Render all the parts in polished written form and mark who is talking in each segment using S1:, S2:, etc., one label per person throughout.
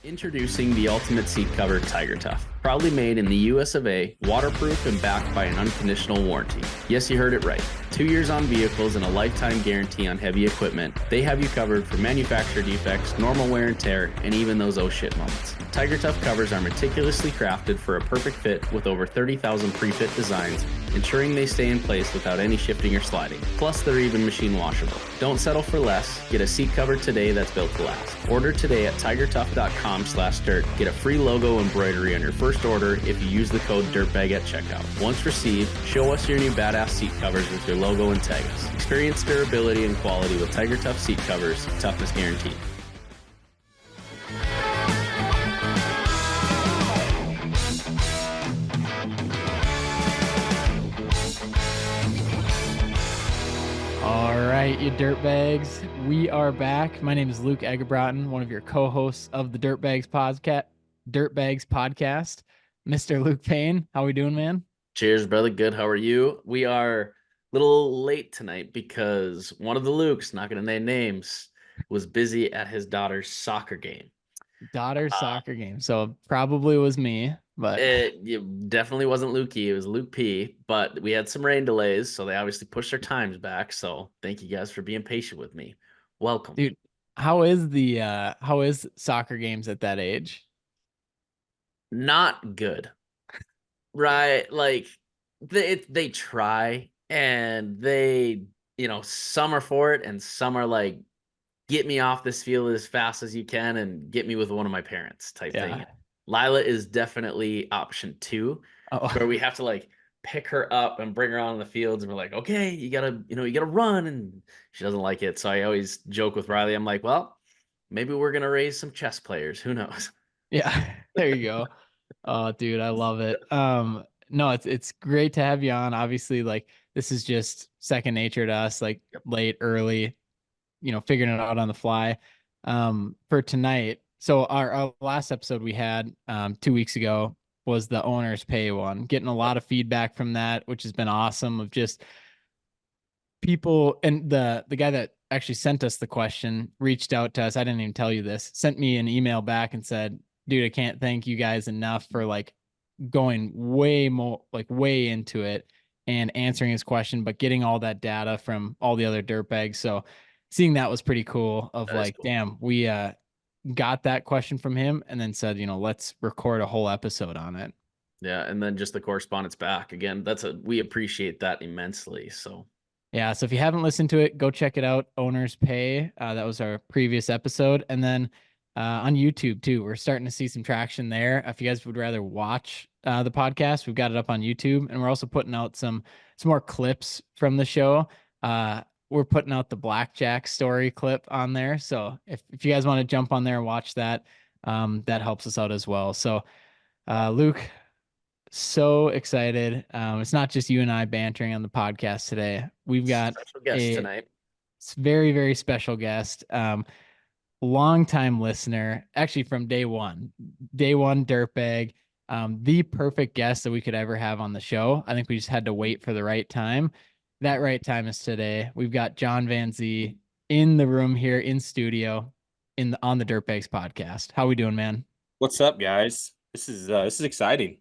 S1: Introducing the ultimate seat cover, Tiger Tough. Proudly made in the US of A, waterproof and backed by an unconditional warranty. Yes, you heard it right. 2 years on vehicles and a lifetime guarantee on heavy equipment. They have you covered for manufacturer defects, normal wear and tear, and even those oh shit moments. Tiger Tough covers are meticulously crafted for a perfect fit with over 30,000 pre-fit designs, ensuring they stay in place without any shifting or sliding. Plus, they're even machine washable. Don't settle for less. Get a seat cover today that's built to last. Order today at tigertough.com/dirt. Get a free logo embroidery on your first order if you use the code DIRTBAG at checkout. Once received, show us your new badass seat covers with your logo and tag us. Experience durability and quality with Tiger Tough seat covers. Toughness guaranteed.
S2: All right, you dirtbags, we are back. My name is Luke Egerbrotten, one of your co-hosts of the Dirtbags podcast. Mr. Luke Payne, how we doing, man?
S1: Cheers, brother. Good. How are you? We are a little late tonight because one of the Lukes, not going to name names, was busy at his daughter's soccer game.
S2: Soccer game, so probably was me, but
S1: it definitely wasn't Lukey. It was Luke P. But we had some rain delays, so they obviously pushed their times back. So thank you guys for being patient with me. Welcome,
S2: dude. How is soccer games at that age?
S1: Not good, right? Like they try and they some are for it and some are like, get me off this field as fast as you can and get me with one of my parents type thing. Lila is definitely option 2, where we have to like pick her up and bring her on the fields, and we're like, okay, you gotta run, and she doesn't like it. So I always joke with Riley, I'm like, well, maybe we're gonna raise some chess players. Who knows?
S2: Yeah, there you go. Oh, dude, I love it. No, it's great to have you on. Obviously, like this is just second nature to us, like late, early, figuring it out on the fly. For tonight. So our last episode we had 2 weeks ago was the owner's pay one, getting a lot of feedback from that, which has been awesome, of just people. And the guy that actually sent us the question reached out to us. I didn't even tell you this, sent me an email back and said, dude, I can't thank you guys enough for like going way into it and answering his question, but getting all that data from all the other dirtbags. So seeing that was pretty cool of
S1: That
S2: like,
S1: cool.
S2: Damn, we got that question from him and then said, let's record a whole episode on it.
S1: Yeah, and then just the correspondence back. Again, we appreciate that immensely. So
S2: yeah, so if you haven't listened to it, go check it out. Owner's Pay. That was our previous episode. And then on YouTube too, we're starting to see some traction there. If you guys would rather watch the podcast, we've got it up on YouTube, and we're also putting out some more clips from the show. We're putting out the blackjack story clip on there. So if you guys want to jump on there and watch that, that helps us out as well. So Luke, so excited. It's not just you and I bantering on the podcast today. We've got
S1: special guest tonight.
S2: Very, very special guest. Longtime listener, actually from day one dirtbag, the perfect guest that we could ever have on the show. I think we just had to wait for the right time. That right time is today. We've got Jon Vanzee in the room here in studio on the Dirtbags podcast. How we doing, man?
S3: What's up, guys? This is exciting.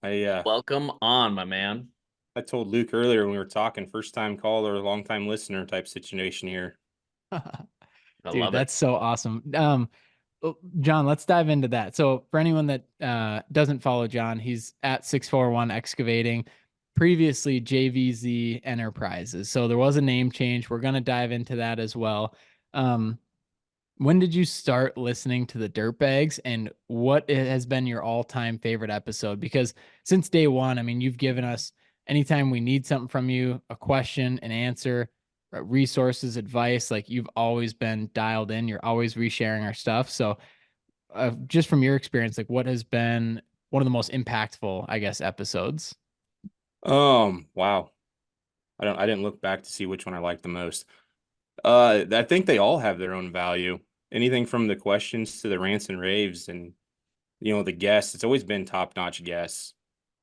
S1: Welcome on, my man.
S3: I told Luke earlier when we were talking, first time caller, long time listener type situation here.
S2: Dude, that's so awesome. Jon, let's dive into that. So for anyone that doesn't follow Jon, he's at 641 Excavating, previously JVZ Enterprises. So there was a name change. We're going to dive into that as well. When did you start listening to the Dirtbags, and what has been your all-time favorite episode? Because since day one, I mean, you've given us, anytime we need something from you, a question, an answer, resources, advice, like you've always been dialed in. You're always resharing our stuff. So just from your experience, like what has been one of the most impactful, I guess, episodes?
S3: Wow. I didn't look back to see which one I liked the most. I think they all have their own value. Anything from the questions to the rants and raves, and the guests. It's always been top-notch guests.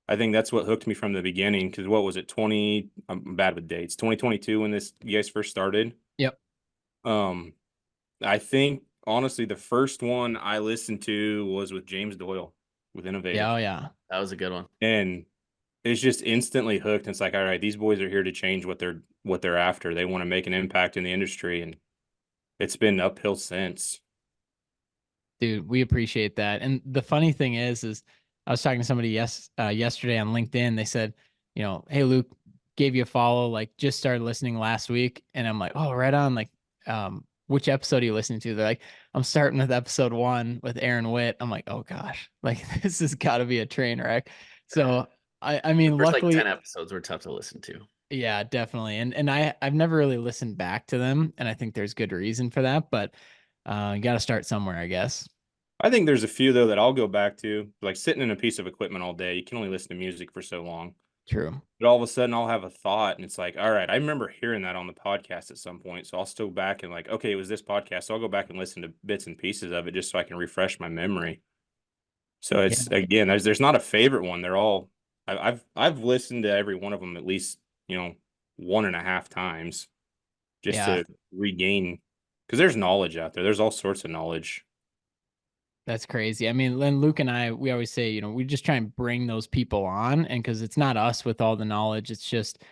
S3: I think that's what hooked me from the beginning. Because what was it? I'm bad with dates. 2022 when you guys first started.
S2: Yep.
S3: I think honestly, the first one I listened to was with James Doyle with Innovative.
S2: Yeah, oh yeah.
S1: That was a good one.
S3: And it's just instantly hooked. And it's like, all right, these boys are here to change what they're after. They want to make an impact in the industry, and it's been uphill since.
S2: Dude, we appreciate that. And the funny thing is I was talking to somebody yesterday on LinkedIn. They said, hey Luke, gave you a follow, like just started listening last week. And I'm like, oh, right on. Like, which episode are you listening to? They're like, I'm starting with episode 1 with Aaron Witt. I'm like, oh gosh, like this has got to be a train wreck. So I mean,
S1: The first
S2: luckily,
S1: like 10 episodes were tough to listen to.
S2: yeah, definitely. And I've never really listened back to them, and I think there's good reason for that, but you got to start somewhere, I guess.
S3: I think there's a few though that I'll go back to, like sitting in a piece of equipment all day. You can only listen to music for so long.
S2: True.
S3: But all of a sudden I'll have a thought and it's like, all right, I remember hearing that on the podcast at some point. So I'll still back and like, okay, it was this podcast. So I'll go back and listen to bits and pieces of it just so I can refresh my memory. So it's again, there's not a favorite one. They're all I've listened to every one of them at least, 1.5 times just to regain, because there's knowledge out there. There's all sorts of knowledge.
S2: That's crazy. I mean, Len, Luke and I, we always say, we just try and bring those people on, and because it's not us with all the knowledge, it's just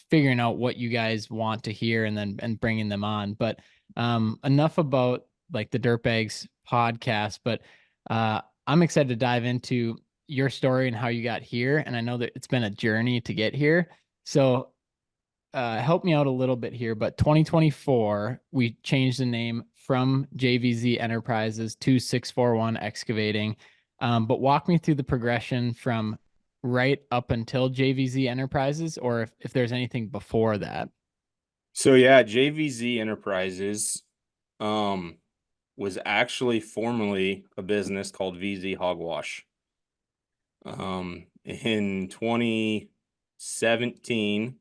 S2: figuring out what you guys want to hear and bringing them on. But enough about like the Dirtbags podcast, but I'm excited to dive into your story and how you got here. And I know that it's been a journey to get here. So help me out a little bit here, but 2024, we changed the name from JVZ Enterprises to 641 Excavating. But walk me through the progression from right up until JVZ Enterprises, or if there's anything before that.
S3: So yeah, JVZ Enterprises was actually formerly a business called VZ Hogwash. In 2017,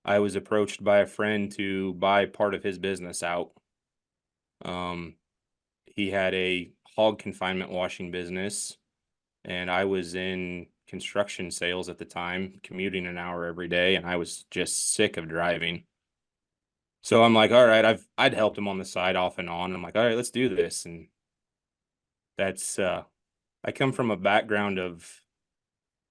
S3: I was approached by a friend to buy part of his business out. He had a hog confinement washing business, and I was in construction sales at the time, commuting an hour every day, and I was just sick of driving. So I'm like, all right, I'd helped him on the side off and on. I'm like, all right, let's do this. And that's I come from a background of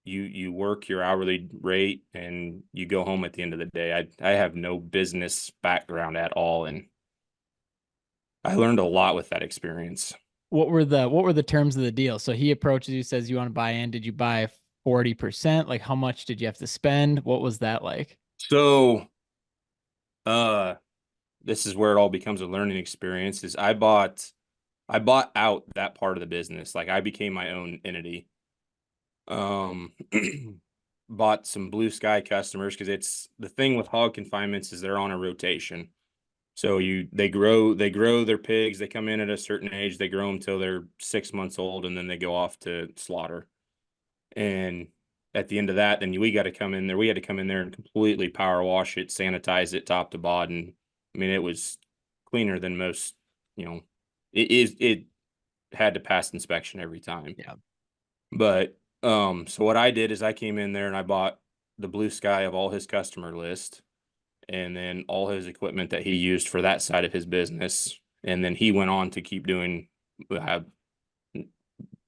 S3: you work your hourly rate and you go home at the end of the day. I have no business background at all, and I learned a lot with that experience.
S2: What were the terms of the deal? So he approaches you, says you want to buy in. Did you buy 40%? Like how much did you have to spend? What was that like?
S3: So this is where it all becomes a learning experience. Is I bought out that part of the business. Like I became my own entity. Bought some blue sky customers, because it's the thing with hog confinements is they're on a rotation. So they grow their pigs. They come in at a certain age. They grow them till they're 6 months old, and then they go off to slaughter. And at the end of that, then we got to come in there. We had to come in there and completely power wash it, sanitize it top to bottom. I mean, it was cleaner than most. It had to pass inspection every time.
S2: Yeah.
S3: But so what I did is I came in there and I bought the blue sky of all his customer list, and then all his equipment that he used for that side of his business. And then he went on to keep doing,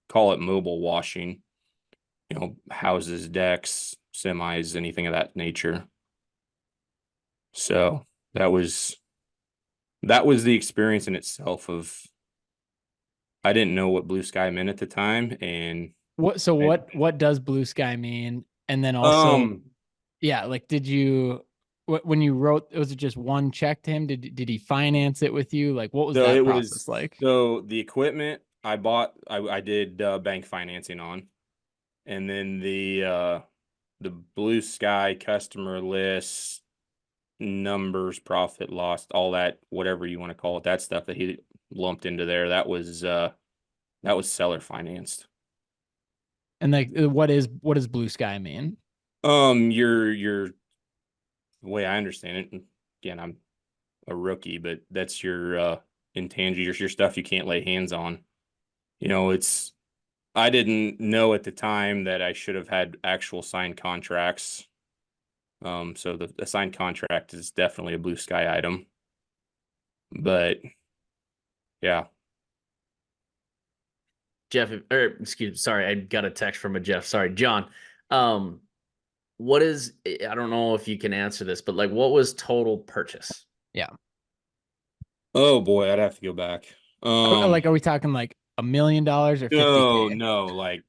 S3: call it mobile washing, houses, decks, semis, anything of that nature. So that was the experience in itself of, I didn't know what blue sky meant at the time. And
S2: what does blue sky mean? And then also, yeah, like when you wrote, was it just one check to him? Did he finance it with you? Like what was that process like?
S3: So the equipment I bought, I did bank financing on. And then the blue sky customer list, numbers, profit, loss, all that, whatever you want to call it, that stuff that he lumped into there, that was seller financed.
S2: And like what does blue sky mean?
S3: Your the way I understand it, again, I'm a rookie, but that's your intangibles, your stuff you can't lay hands on. I didn't know at the time that I should have had actual signed contracts. So the signed contract is definitely a blue sky item. But Yeah.
S1: Jeff, or excuse, sorry, I got a text from a Jeff. Sorry, John. Um, what is? I don't know if you can answer this, but like, what was total purchase?
S2: Yeah.
S3: Oh boy, I'd have to go back.
S2: Like, are we talking like $1 million or 50K?
S3: No, like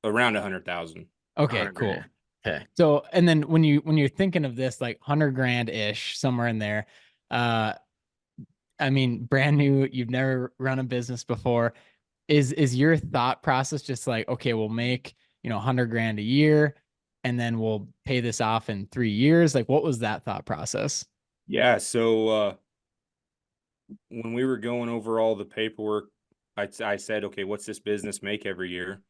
S3: around 100,000.
S2: Okay,
S1: 100
S2: cool.
S1: grand. Okay.
S2: So, and then when you're thinking of this, like 100 grand ish, somewhere in there, uh, I mean, brand new, you've never run a business before. Is your thought process just like, okay, we'll make, 100 grand a year and then we'll pay this off in 3 years? Like, what was that thought process?
S3: Yeah, so when we were going over all the paperwork, I said, okay, what's this business make every year?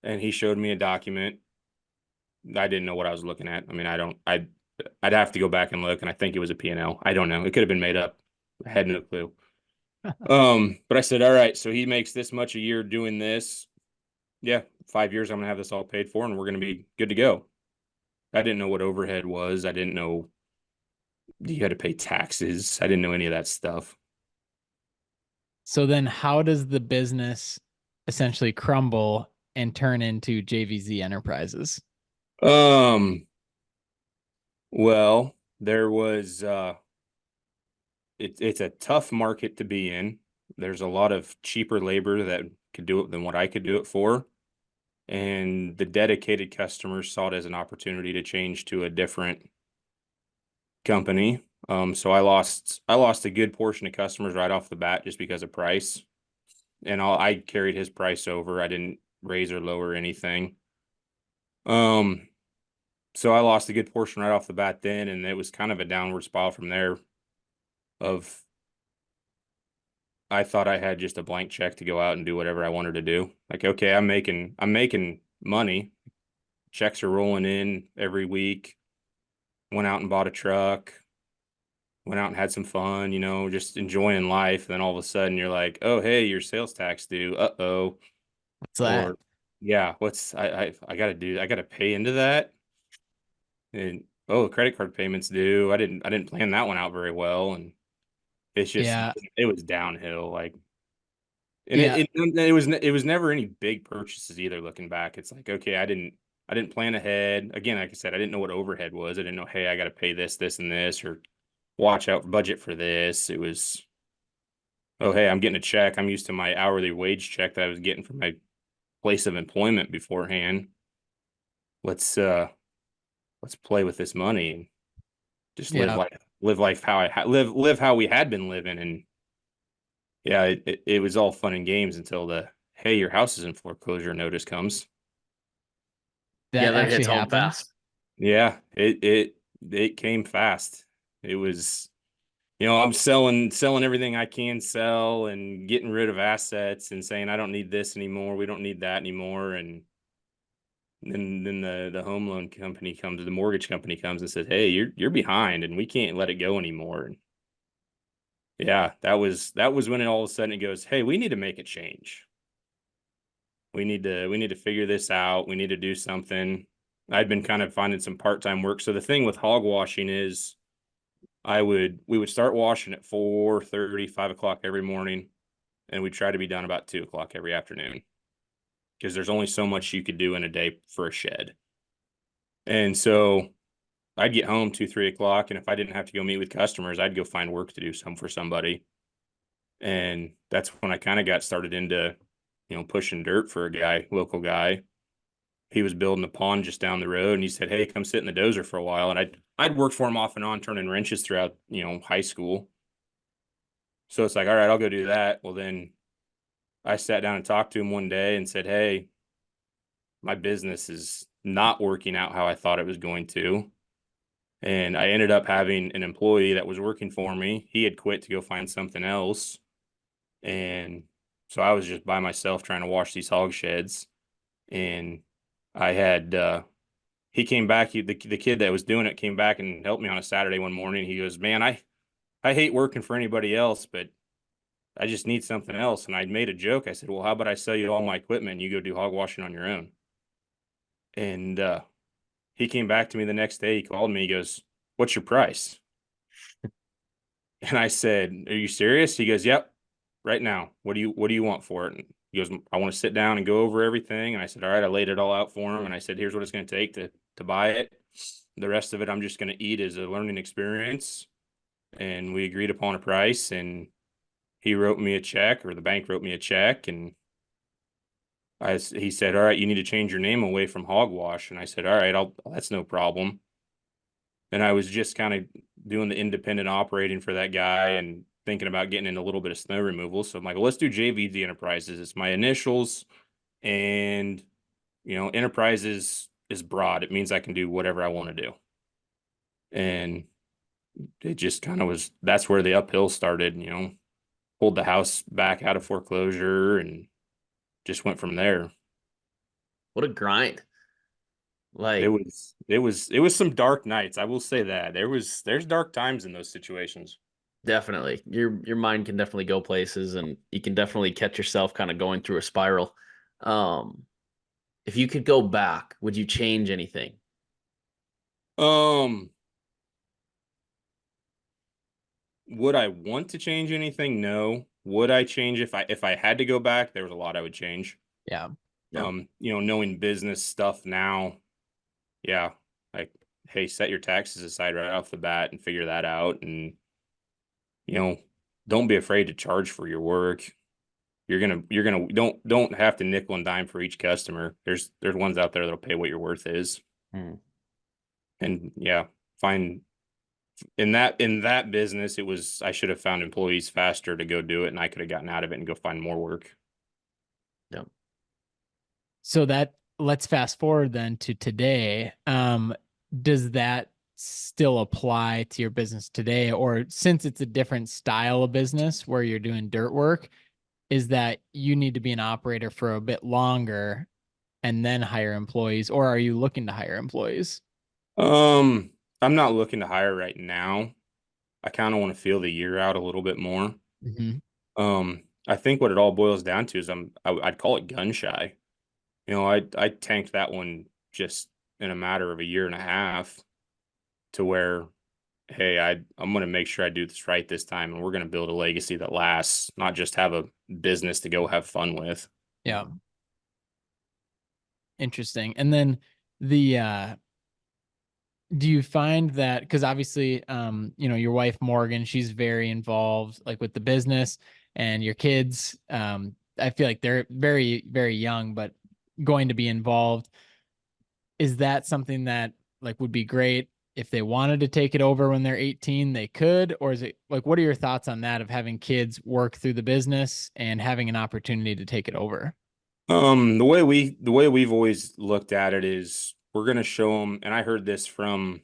S3: And he showed me a document. I didn't know what I was looking at. I mean, I'd have to go back and look, and I think it was a P&L. I don't know. It could have been made up. I had no clue. But I said, all right, so he makes this much a year doing this. Yeah, 5 years, I'm gonna have this all paid for, and we're gonna be good to go. I didn't know what overhead was. I didn't know you had to pay taxes. I didn't know any of that stuff.
S2: So then how does the business essentially crumble and turn into JVZ Enterprises?
S3: Um, well, there was it's a tough market to be in. There's a lot of cheaper labor that could do it than what I could do it for. And the dedicated customers saw it as an opportunity to change to a different company. So I lost a good portion of customers right off the bat just because of price. And I carried his price over. I didn't raise or lower anything. Um, so I lost a good portion right off the bat then, and it was kind of a downward spiral from there of I thought I had just a blank check to go out and do whatever I wanted to do. Like, okay, I'm making money. Checks are rolling in every week. Went out and bought a truck. Went out and had some fun, just enjoying life. And then all of a sudden you're like, oh, hey, your sales tax due. Uh-oh.
S2: What's that?
S3: Or yeah, I gotta pay into that. And oh, the credit card payments due. I didn't plan that one out very well. And it's just
S2: Yeah.
S3: it was downhill. Like, and
S2: Yeah.
S3: it was never any big purchases either. Looking back, it's like, okay, I didn't plan ahead. Again, like I said, I didn't know what overhead was. I didn't know, hey, I got to pay this, and this, or watch out for budget for this. It was, oh, hey, I'm getting a check. I'm used to my hourly wage check that I was getting from my place of employment beforehand. Let's play with this money and just
S2: Yeah.
S3: live life how live how we had been living. And yeah, it was all fun and games until the, hey, your house is in foreclosure notice comes.
S2: That
S1: Yeah, that
S2: actually
S1: hits home
S2: happened.
S1: fast.
S3: Yeah, it came fast. It was, I'm selling everything I can sell and getting rid of assets and saying I don't need this anymore. We don't need that anymore. And then the home loan company comes, the mortgage company comes and says, hey, you're behind and we can't let it go anymore. And yeah, that was when it all of a sudden it goes, hey, we need to make a change. We need to figure this out. We need to do something. I'd been kind of finding some part-time work. So the thing with hog washing is we would start washing at 4:30, 5 o'clock every morning, and we'd try to be done about 2 o'clock every afternoon. Because there's only so much you could do in a day for a shed. And so I'd get home 2, 3 o'clock, and if I didn't have to go meet with customers, I'd go find work to do some for somebody. And that's when I kind of got started into, pushing dirt for a guy, local guy. He was building a pond just down the road, and he said, hey, come sit in the dozer for a while. And I'd worked for him off and on, turning wrenches throughout, high school. So it's like, all right, I'll go do that. Well, then I sat down and talked to him one day and said, hey, my business is not working out how I thought it was going to. And I ended up having an employee that was working for me. He had quit to go find something else. And so I was just by myself trying to wash these hog sheds. And I had, he came back, the kid that was doing it came back and helped me on a Saturday one morning. He goes, man, I hate working for anybody else, but I just need something else. And I made a joke. I said, well, how about I sell you all my equipment and you go do hog washing on your own? And he came back to me the next day. He called me. He goes, what's your price? And I said, are you serious? He goes, yep, right now. What do you want for it? And he goes, I want to sit down and go over everything. And I said, all right, I laid it all out for him. And I said, here's what it's going to take to buy it. The rest of it, I'm just going to eat as a learning experience. And we agreed upon a price, and he wrote me a check, or the bank wrote me a check. And he said, all right, you need to change your name away from Hogwash. And I said, all right, that's no problem. And I was just kind of doing the independent operating for that guy and thinking about getting in a little bit of snow removal. So I'm like, well, let's do JVD Enterprises. It's my initials, and Enterprises is broad. It means I can do whatever I want to do. And it just kind of was, that's where the uphill started, pulled the house back out of foreclosure and just went from there.
S1: What a grind.
S3: It
S1: Like,
S3: was some dark nights. I will say that there's dark times in those situations.
S1: definitely. Your mind can definitely go places, and you can definitely catch yourself kind of going through a spiral. Um, if you could go back, would you change anything?
S3: Um, would I want to change anything? No. Would I change if I had to go back? There was a lot I would change.
S2: Yeah.
S1: Yeah.
S3: Knowing business stuff now, yeah, like, hey, set your taxes aside right off the bat and figure that out. And, you know, don't be afraid to charge for your work. You're gonna don't have to nickel and dime for each customer. There's ones out there that'll pay what your worth is.
S1: Hmm.
S3: And yeah, find in that business, I should have found employees faster to go do it, and I could have gotten out of it and go find more work.
S1: Yeah.
S2: So let's fast forward then to today. Does that still apply to your business today? Or since it's a different style of business where you're doing dirt work, is that you need to be an operator for a bit longer and then hire employees, or are you looking to hire employees?
S3: I'm not looking to hire right now. I kind of want to feel the year out a little bit more.
S2: Mm-hmm.
S3: I think what it all boils down to is I'd call it gun shy. I tanked that one just in a matter of a year and a half to where, hey, I'm going to make sure I do this right this time, and we're going to build a legacy that lasts, not just have a business to go have fun with.
S2: Yeah. Interesting. And then the do you find that, because obviously your wife Morgan, she's very involved like with the business, and your kids, I feel like they're very, very young, but going to be involved. Is that something that like would be great if they wanted to take it over when they're 18, they could? Or is it like, what are your thoughts on that, of having kids work through the business and having an opportunity to take it over?
S3: The way we've always looked at it is we're going to show them, and I heard this from,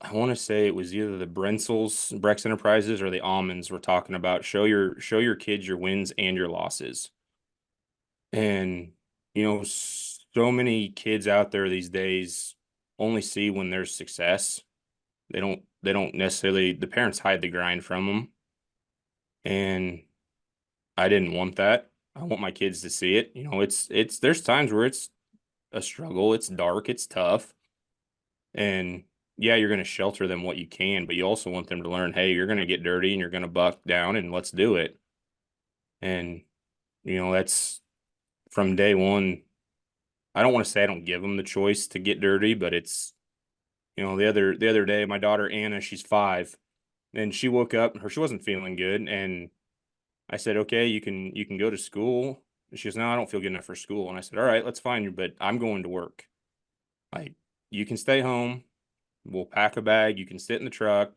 S3: I want to say it was either the Brex Enterprises or the Almonds were talking about show your kids your wins and your losses. And so many kids out there these days only see when there's success. They don't necessarily, the parents hide the grind from them. And I didn't want that. I want my kids to see it. There's times where it's a struggle, it's dark, it's tough. And yeah, you're going to shelter them what you can, but you also want them to learn, hey, you're going to get dirty and you're going to buck down, and let's do it. And that's from day one. I don't want to say I don't give them the choice to get dirty, but it's, the other day, my daughter Anna, she's 5, and she woke up, she wasn't feeling good, and I said, okay, you can go to school. And she goes, no, I don't feel good enough for school. And I said, all right, let's find you, but I'm going to work. Like, you can stay home. We'll pack a bag. You can sit in the truck.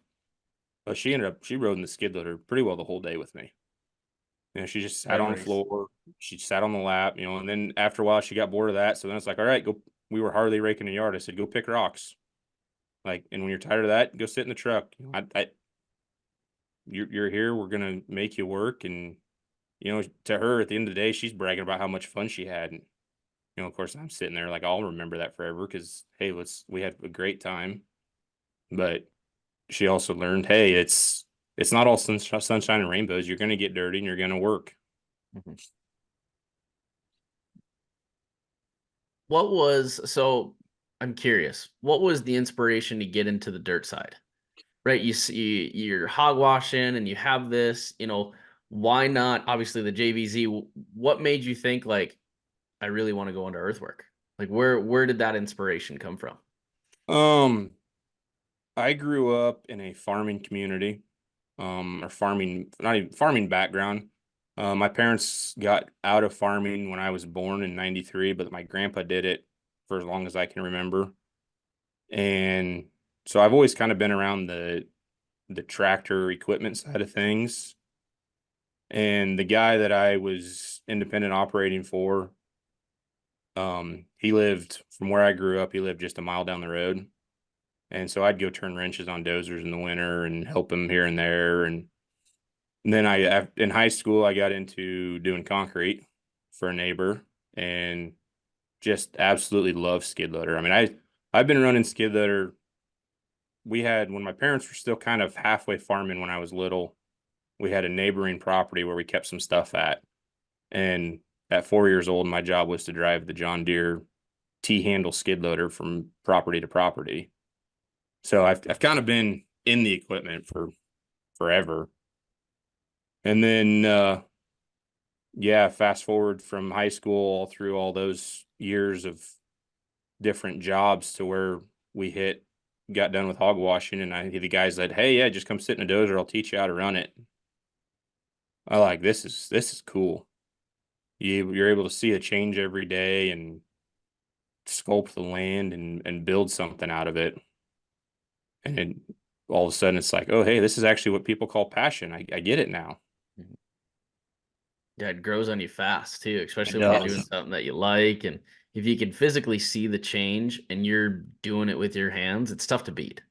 S3: But she rode in the skid loader pretty well the whole day with me. She just sat on the floor. She sat on the lap, and then after a while she got bored of that. So then it's like, all right, go. We were hardly raking the yard. I said, go pick rocks. Like, and when you're tired of that, go sit in the truck. You're here. We're going to make you work. And, to her at the end of the day, she's bragging about how much fun she had. And, of course I'm sitting there like, I'll remember that forever. Cause hey, we had a great time. But she also learned, hey, it's not all sunshine and rainbows. You're going to get dirty and you're going to work.
S1: Mm-hmm. So I'm curious, what was the inspiration to get into the dirt side? Right? You see, you're hog washing and you have this, why not? Obviously, the JVZ. What made you think like I really want to go into earthwork? Like where did that inspiration come from?
S3: Um, I grew up in a farming community, or farming, not even farming background. My parents got out of farming when I was born in '93, but my grandpa did it for as long as I can remember. And so I've always kind of been around the tractor equipment side of things. And the guy that I was independent operating for, he lived from where I grew up, he lived just a mile down the road. And so I'd go turn wrenches on dozers in the winter and help him here and there. And then in high school, I got into doing concrete for a neighbor and just absolutely love skid loader. I mean, I've been running skid loader. We had, when my parents were still kind of halfway farming when I was little, we had a neighboring property where we kept some stuff at. And at 4 years old, my job was to drive the John Deere T-handle skid loader from property to property. So I've kind of been in the equipment for forever. And then yeah, fast forward from high school all through all those years of different jobs to where got done with hog washing, and the guy said, "Hey, yeah, just come sit in a dozer. I'll teach you how to run it." I like this is cool. You're able to see a change every day and sculpt the land and build something out of it. And then all of a sudden it's like, oh, hey, this is actually what people call passion. I get it now.
S1: Yeah, it grows on you fast too,
S3: It
S1: especially when you're doing
S3: does.
S1: something that you like. And if you can physically see the change and you're doing it with your hands, it's tough to beat.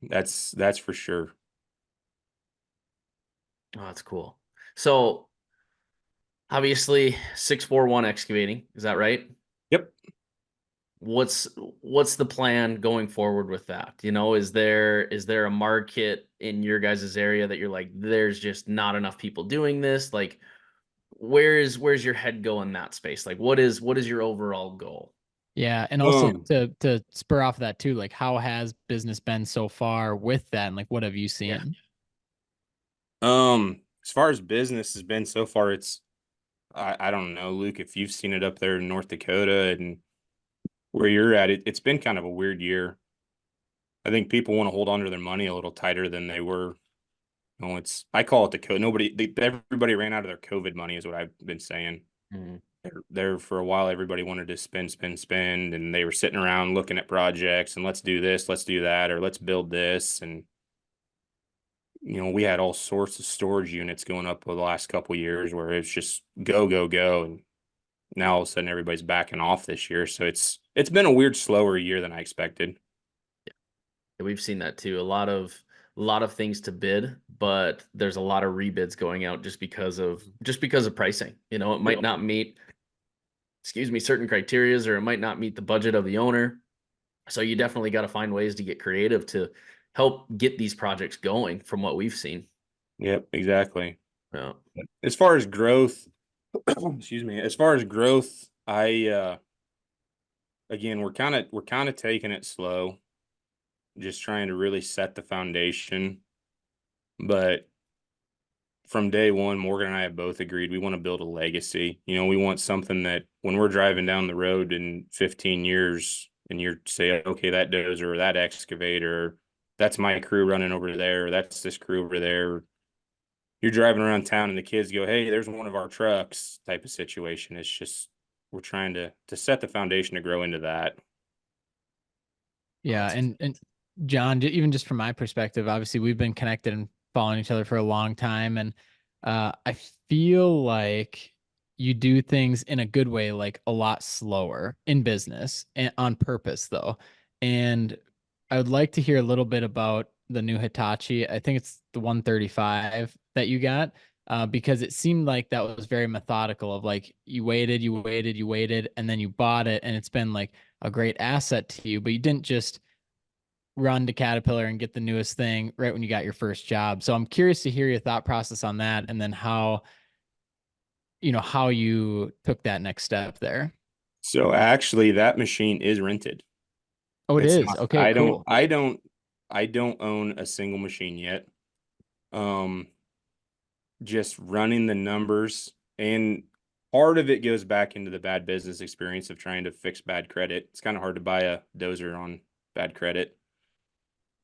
S3: That's for sure.
S1: Oh, that's cool. So obviously 641 excavating, is that right?
S3: Yep.
S1: What's the plan going forward with that? You know, is there a market in your guys' area that you're like, there's just not enough people doing this? Like, where's your head go in that space? Like, what is your overall goal?
S2: Yeah, and also
S3: Um,
S2: to spur off of that too, like how has business been so far with that, and like what have you
S1: Yeah.
S2: seen?
S3: as far as business has been so far, I don't know, Luke, if you've seen it up there in North Dakota and where you're at, it's been kind of a weird year. I think people want to hold on to their money a little tighter than they were. I call it the code. Everybody ran out of their COVID money is what I've been saying.
S1: Mhm.
S3: There for a while, everybody wanted to spend, spend, spend, and they were sitting around looking at projects and let's do this, let's do that, or let's build this. And we had all sorts of storage units going up over the last couple of years where it's just go, go, go. And now all of a sudden everybody's backing off this year. So it's been a weird, slower year than I expected.
S1: Yeah, we've seen that too. A lot of things to bid, but there's a lot of rebids going out just because of pricing. You know, it might
S3: Yep.
S1: not meet, excuse me, certain criterias, or it might not meet the budget of the owner. So you definitely got to find ways to get creative to help get these projects going from what we've seen.
S3: Yep, exactly.
S1: Yeah.
S3: As far as growth, excuse me, as far as growth, again, we're kind of taking it slow, just trying to really set the foundation. But from day one, Morgan and I have both agreed we want to build a legacy. We want something that when we're driving down the road in 15 years and you're say, okay, that dozer or that excavator, that's my crew running over there, that's this crew over there. You're driving around town and the kids go, hey, there's one of our trucks type of situation. It's just we're trying to set the foundation to grow into that.
S2: Yeah, and John, even just from my perspective, obviously we've been connected and following each other for a long time, and I feel like you do things in a good way, like a lot slower in business and on purpose, though. And I would like to hear a little bit about the new Hitachi. I think it's the 135 that you got, because it seemed like that was very methodical. Of like you waited, you waited, you waited, and then you bought it, and it's been like a great asset to you. But you didn't just run to Caterpillar and get the newest thing right when you got your first job. So I'm curious to hear your thought process on that, and then how you took that next step there.
S3: So actually that machine is rented.
S2: Oh, it
S3: It's
S2: is.
S3: not
S2: Okay, cool.
S3: I don't own a single machine yet. Um just running the numbers, and part of it goes back into the bad business experience of trying to fix bad credit. It's kind of hard to buy a dozer on bad credit.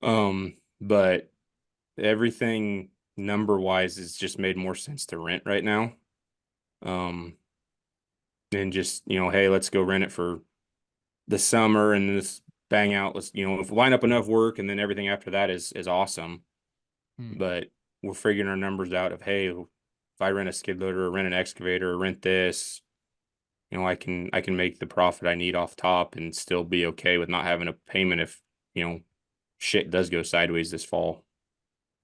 S3: But everything number wise is just made more sense to rent right now. And just, hey, let's go rent it for the summer and just bang out. Let's, if we line up enough work, and then everything after that is awesome.
S2: Hmm.
S3: But we're figuring our numbers out of, hey, if I rent a skid loader or rent an excavator or rent this, I can make the profit I need off top and still be okay with not having a payment if, shit does go sideways this fall.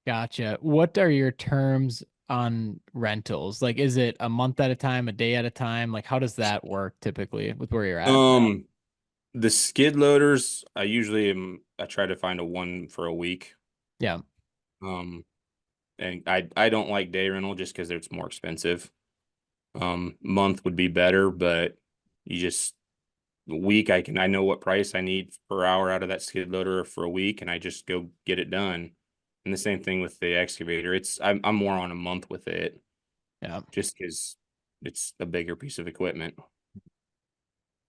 S2: Gotcha. What are your terms on rentals? Like, is it a month at a time, a day at a time? Like, how does that work typically with where you're at?
S3: The skid loaders, I try to find a one for a week.
S2: Yeah.
S3: Um, and I don't like day rental just because it's more expensive. Month would be better, but you just week I know what price I need per hour out of that skid loader for a week, and I just go get it done. And the same thing with the excavator. I'm more on a month with it
S2: Yeah.
S3: just because it's a bigger piece of equipment.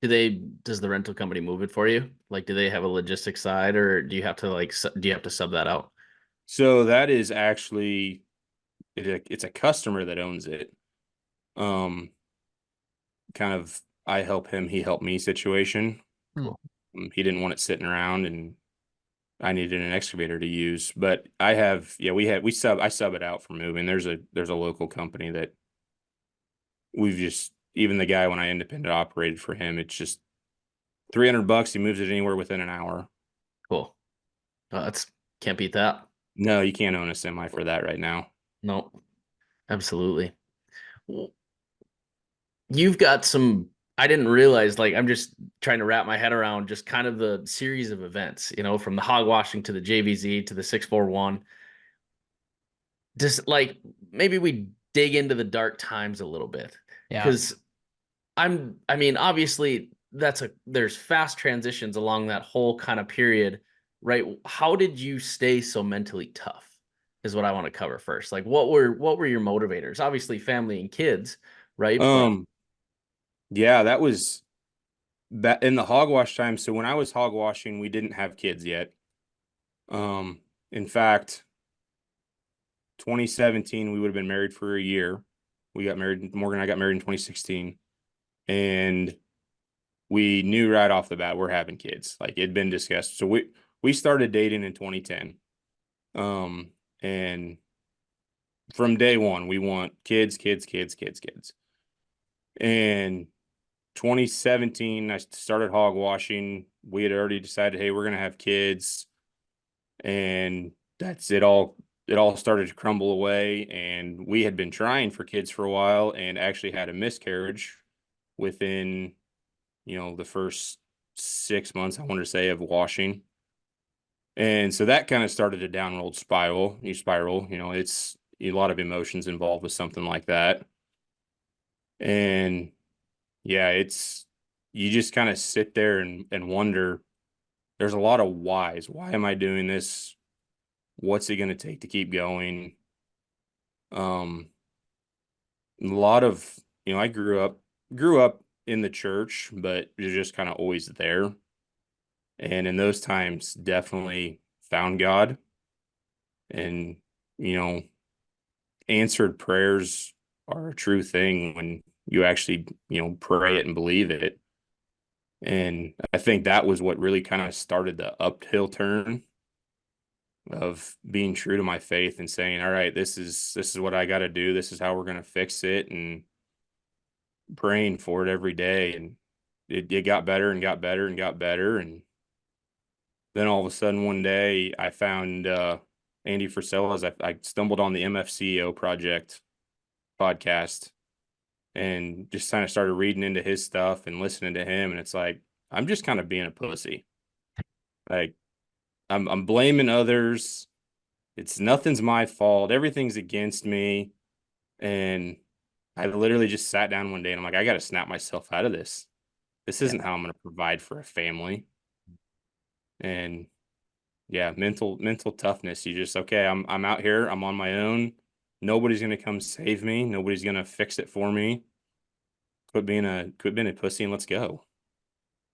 S1: Does the rental company move it for you? Like, do they have a logistics side, or do you have to do you have to sub that out?
S3: So that is actually it's a customer that owns it. Um, Kind of I help him, he helped me situation.
S2: Hmm.
S3: He didn't want it sitting around, and I needed an excavator to use. But I have, yeah, I sub it out for moving. There's a local company that we've just, even the guy when I independent operated for him, it's just $300. He moves it anywhere within an hour.
S1: Cool. That's can't beat that.
S3: No, you can't own a semi for that right now.
S1: No, absolutely. Well, you've got some. I didn't realize. Like, I'm just trying to wrap my head around just kind of the series of events. From the hog washing to the JVZ to the 641. Just like maybe we dig into the dark times a little bit,
S2: Yeah.
S1: because I mean, obviously there's fast transitions along that whole kind of period, right? How did you stay so mentally tough is what I want to cover first. Like, what were your motivators? Obviously family and kids, right? But
S3: Yeah, that was that in the hogwash time. So when I was hogwashing, we didn't have kids yet. Um, in fact, 2017, we would have been married for a year. We got married, Morgan and I got married in 2016. And we knew right off the bat we're having kids. Like, it'd been discussed. So we started dating in 2010. And from day one, we want kids, kids, kids, kids, kids. And 2017, I started hog washing. We had already decided, hey, we're gonna have kids, and that's it. All started to crumble away, and we had been trying for kids for a while, and actually had a miscarriage within, the first 6 months, I want to say, of washing. And so that kind of started a downward spiral. It's a lot of emotions involved with something like that. And yeah, you just kind of sit there and wonder. There's a lot of whys. Why am I doing this? What's it going to take to keep going? Um, a lot of, I grew up in the church, but it was just kind of always there. And in those times, definitely found God, and, you know, answered prayers are a true thing when you actually, pray it and believe it. And I think that was what really kind of started the uphill turn of being true to my faith and saying, all right, this is what I got to do. This is how we're going to fix it, and praying for it every day. And it got better and got better and got better. And then all of a sudden one day I found Andy Frisella's. I stumbled on the MFCEO project podcast, and just kind of started reading into his stuff and listening to him. And it's like, I'm just kind of being a pussy. Like, I'm blaming others. It's nothing's my fault. Everything's against me. And I literally just sat down one day and I'm like, I got to snap myself out of this. This isn't how I'm going to provide for a family. And yeah, mental toughness. You just, okay, I'm out here. I'm on my own. Nobody's gonna come save me. Nobody's gonna fix it for me. Quit being a pussy and let's go.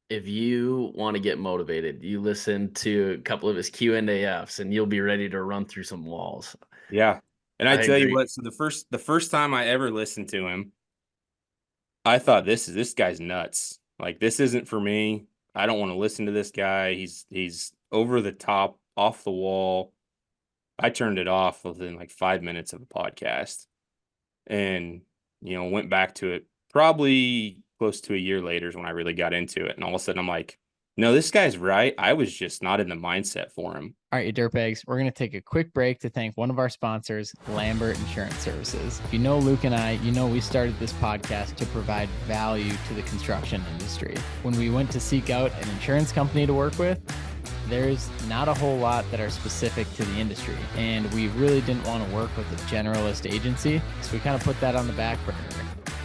S1: If you want to get motivated, you listen to a couple of his Q&AFs and you'll be ready to run through some walls.
S3: Yeah. And I
S1: I
S3: tell you
S1: agree.
S3: what, so the first time I ever listened to him, I thought this guy's nuts. Like this isn't for me. I don't want to listen to this guy. He's over the top, off the wall. I turned it off within like 5 minutes of the podcast and went back to it probably close to a year later is when I really got into it. And all of a sudden I'm like, no, this guy's right. I was just not in the mindset for him.
S2: All right, you dirtbags, we're going to take a quick break to thank one of our sponsors, Lambert Insurance Services. If you know Luke and I, you know we started this podcast to provide value to the construction industry. When we went to seek out an insurance company to work with, there's not a whole lot that are specific to the industry, and we really didn't want to work with a generalist agency, so we kind of put that on the back burner.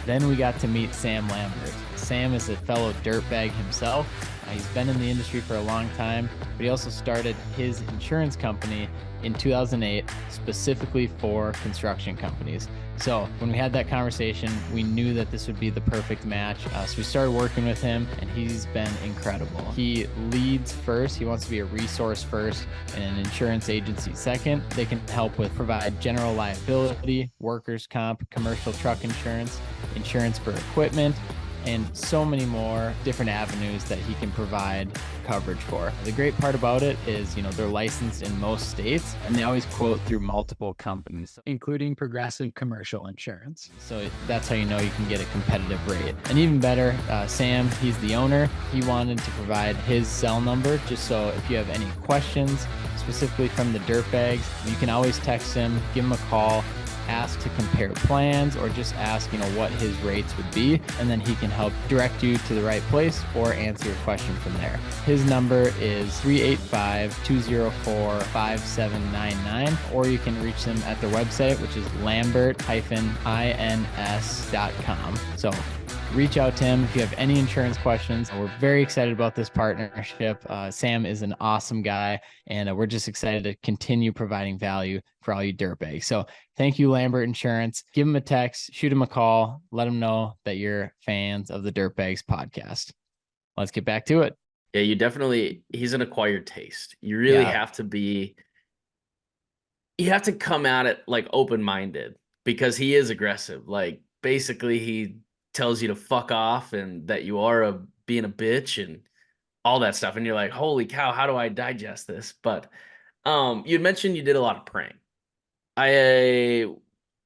S2: Then we got to meet Sam Lambert. Sam is a fellow dirtbag himself. He's been in the industry for a long time, but he also started his insurance company in 2008 specifically for construction companies. So when we had that conversation, we knew that this would be the perfect match. So we started working with him, and he's been incredible. He leads first. He wants to be a resource first and an insurance agency second. They can help with provide general liability, workers' comp, commercial truck insurance, insurance for equipment, and so many more different avenues that he can provide coverage for. The great part about it is, they're licensed in most states, and they always quote through multiple companies,
S4: including Progressive Commercial Insurance.
S2: So that's how you know you can get a competitive rate. And even better, Sam, he's the owner. He wanted to provide his cell number just so if you have any questions, specifically from the dirtbags, you can always text him, give him a call, ask to compare plans, or just ask, what his rates would be, and then he can help direct you to the right place or answer your question from there. His number is 385-204-5799, or you can reach them at their website, which is lambert-ins.com. So reach out to him if you have any insurance questions. We're very excited about this partnership. Sam is an awesome guy, and we're just excited to continue providing value for all you dirtbags. So thank you, Lambert Insurance. Give him a text, shoot him a call, let him know that you're fans of the Dirtbags podcast. Let's get back to it.
S1: Yeah, he's an acquired taste. You really have to come at it like open-minded, because he is aggressive. Like basically he tells you to fuck off and that you are being a bitch and all that stuff. And you're like, holy cow, how do I digest this? But you'd mentioned you did a lot of praying. I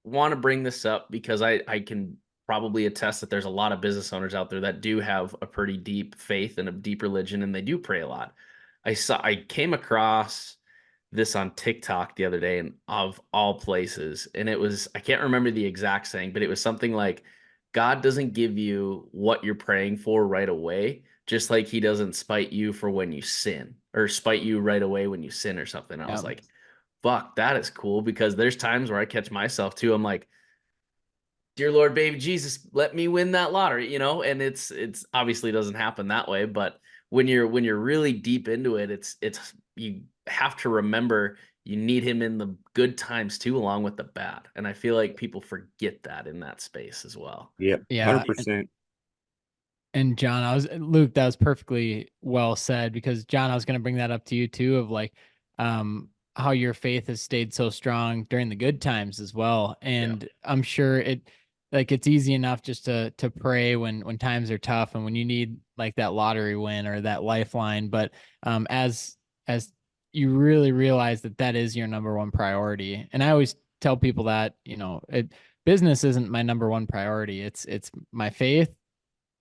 S1: want to bring this up because I can probably attest that there's a lot of business owners out there that do have a pretty deep faith and a deep religion, and they do pray a lot. I came across this on TikTok the other day, and of all places, and it was, I can't remember the exact saying, but it was something like, God doesn't give you what you're praying for right away, just like he doesn't spite you for when you sin, or spite you right away when you sin or something. I was like, fuck, that is cool, because there's times where I catch myself too. I'm like, dear Lord, baby Jesus, let me win that lottery, and it's obviously doesn't happen that way. But when you're really deep into it, it's you have to remember you need him in the good times too, along with the bad. And I feel like people forget that in that space as well.
S3: Yep.
S2: Yeah.
S3: 100%.
S2: And John, Luke, that was perfectly well said, because John, I was going to bring that up to you too, of like, how your faith has stayed so strong during the good times as well. And I'm sure it's easy enough just to pray when times are tough and when you need like that lottery win or that lifeline. But as you really realize that is your number one priority. And I always tell people that, business isn't my number one priority. It's my faith,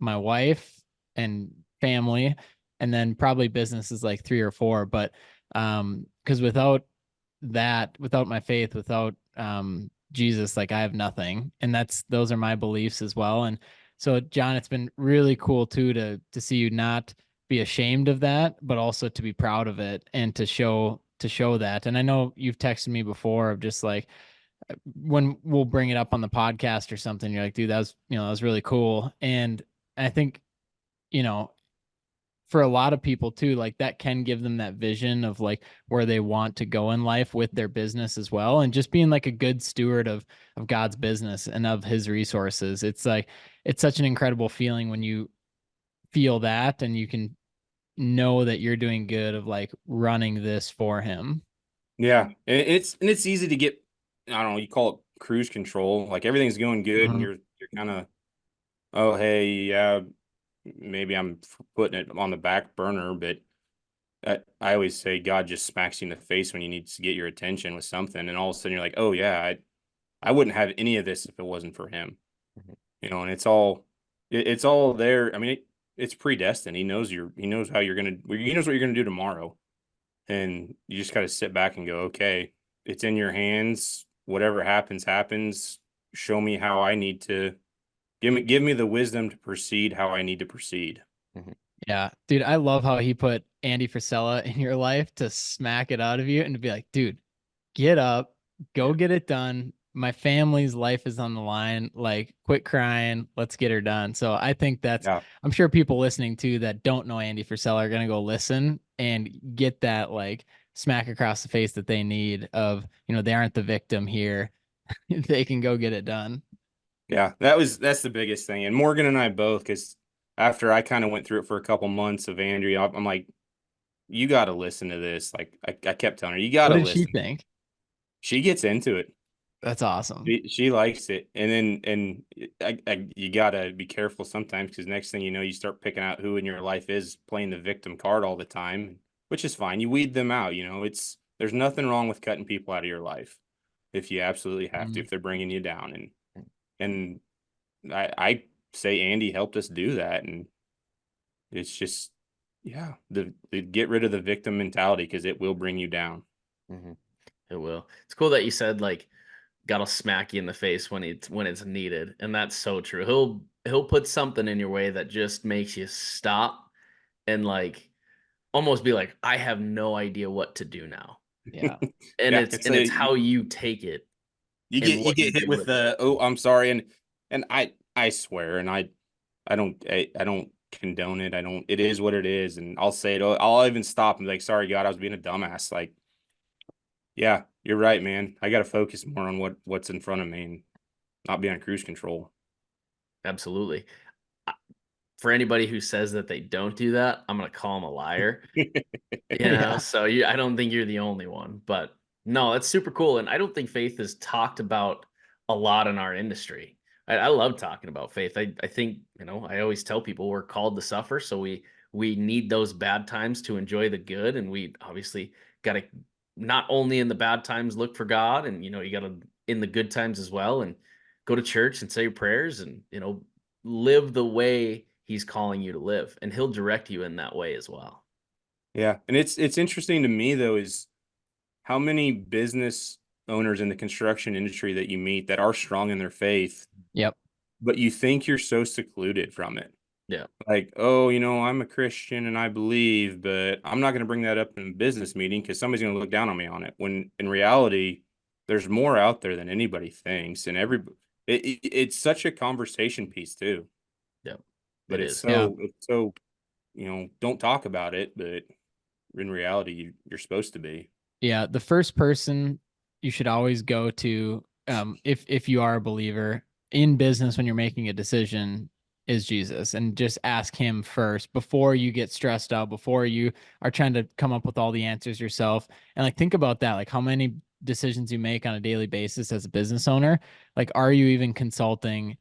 S2: my wife, and family, and then probably business is like 3 or 4. But because without my faith, without Jesus, like I have nothing. And those are my beliefs as well. And so, John, it's been really cool too to see you not be ashamed of that, but also to be proud of it and to show that. And I know you've texted me before of just like, when we'll bring it up on the podcast or something, you're like, dude, that was really cool. And I think, for a lot of people too, like that can give them that vision of like where they want to go in life with their business as well. And just being like a good steward of God's business and of his resources. It's like, it's such an incredible feeling when you feel that and you can know that you're doing good of like running this for him.
S3: Yeah, and it's easy to get, I don't know, you call it cruise control. Like everything's going good, and
S2: Mhm.
S3: you're kind of, oh hey, yeah, maybe I'm putting it on the back burner, but I always say God just smacks you in the face when you need to get your attention with something, and all of a sudden you're like, oh yeah, I wouldn't have any of this if it wasn't for him.
S1: Mhm.
S3: You know, and it's all there. I mean, it's predestined. He knows how you're gonna, he knows what you're gonna do tomorrow, and you just got to sit back and go, okay, it's in your hands. Whatever happens, happens. Show me how I need to, give me the wisdom to proceed how I need to proceed.
S2: Yeah, dude, I love how he put Andy Frisella in your life to smack it out of you and to be like, dude, get up, go get it done. My family's life is on the line. Like, quit crying. Let's get her done. So I think that's,
S3: Yeah.
S2: I'm sure people listening to that don't know Andy Frisella are going to go listen and get that like smack across the face that they need of, they aren't the victim here. They can go get it done.
S3: Yeah, that's the biggest thing. And Morgan and I both, because after I kind of went through it for a couple months of Andrea, I'm like, you got to listen to this. Like I kept telling her, you got
S2: What
S3: to
S2: did she
S3: listen.
S2: think?
S3: She gets into it.
S2: That's awesome.
S3: She likes it. And then you got to be careful sometimes, because next thing you know, you start picking out who in your life is playing the victim card all the time, which is fine. You weed them out. There's nothing wrong with cutting people out of your life if you absolutely have to,
S2: Mhm.
S3: if they're bringing you down. And I say Andy helped us do that, and it's just, yeah, the get rid of the victim mentality, because it will bring you down.
S1: It will. It's cool that you said like gotta smack you in the face when it's needed, and that's so true. He'll put something in your way that just makes you stop and like almost be like, I have no idea what to do now.
S2: Yeah.
S1: And
S3: Yeah,
S1: it's how you take it and
S3: you
S1: what you
S3: get hit
S1: do
S3: with
S1: with it.
S3: the, oh, I'm sorry, and I swear, and I don't condone it. I don't. It is what it is, and I'll say it. I'll even stop and be like, sorry, God, I was being a dumbass. Like, yeah, you're right, man. I got to focus more on what's in front of me and not be on cruise control.
S1: Absolutely. For anybody who says that they don't do that, I'm gonna call them a liar.
S2: Yeah.
S1: So I don't think you're the only one, but no, that's super cool. And I don't think faith is talked about a lot in our industry. I love talking about faith. I think, I always tell people we're called to suffer. So we need those bad times to enjoy the good. And we obviously got to not only in the bad times look for God, and you got to in the good times as well, and go to church and say your prayers, and live the way he's calling you to live, and he'll direct you in that way as well.
S3: Yeah, and it's interesting to me though, is how many business owners in the construction industry that you meet that are strong in their faith,
S2: Yep.
S3: but you think you're so secluded from it.
S1: Yeah.
S3: Like, oh, I'm a Christian and I believe, but I'm not going to bring that up in a business meeting because somebody's going to look down on me on it. When in reality, there's more out there than anybody thinks, and it's such a conversation piece too.
S1: Yeah.
S3: But
S1: It is.
S2: Yeah.
S3: it's so don't talk about it, but in reality, you're supposed to be.
S2: Yeah. The first person you should always go to, if you are a believer in business when you're making a decision, is Jesus, and just ask him first before you get stressed out, before you are trying to come up with all the answers yourself. And like, think about that, like how many decisions you make on a daily basis as a business owner. Like, are you even consulting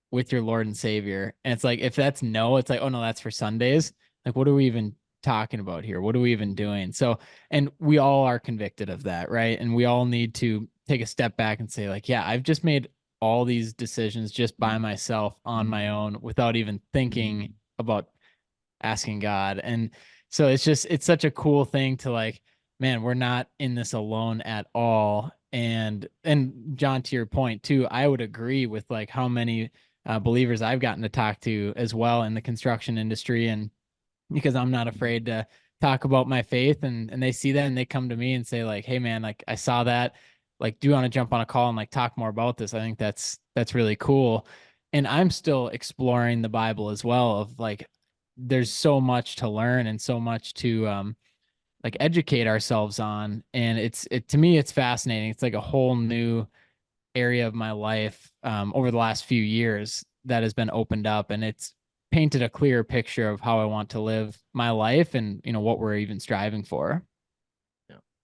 S2: with your Lord and Savior? And it's like, if that's no, it's like, oh no, that's for Sundays. Like, what are we even talking about here? What are we even doing? So, and we all are convicted of that, right? And we all need to take a step back and say, like, yeah, I've just made all these decisions just by myself on my own without even thinking about asking God. And so it's such a cool thing to like, man, we're not in this alone at all. And John, to your point too, I would agree with like how many believers I've gotten to talk to as well in the construction industry. And because I'm not afraid to talk about my faith, and they see that and they come to me and say like, hey man, like I saw that, like, do you want to jump on a call and like talk more about this? I think that's really cool. And I'm still exploring the Bible as well, of like, there's so much to learn and so much to like educate ourselves on. And to me, it's fascinating. It's like a whole new area of my life over the last few years that has been opened up, and it's painted a clearer picture of how I want to live my life and, what we're even striving for.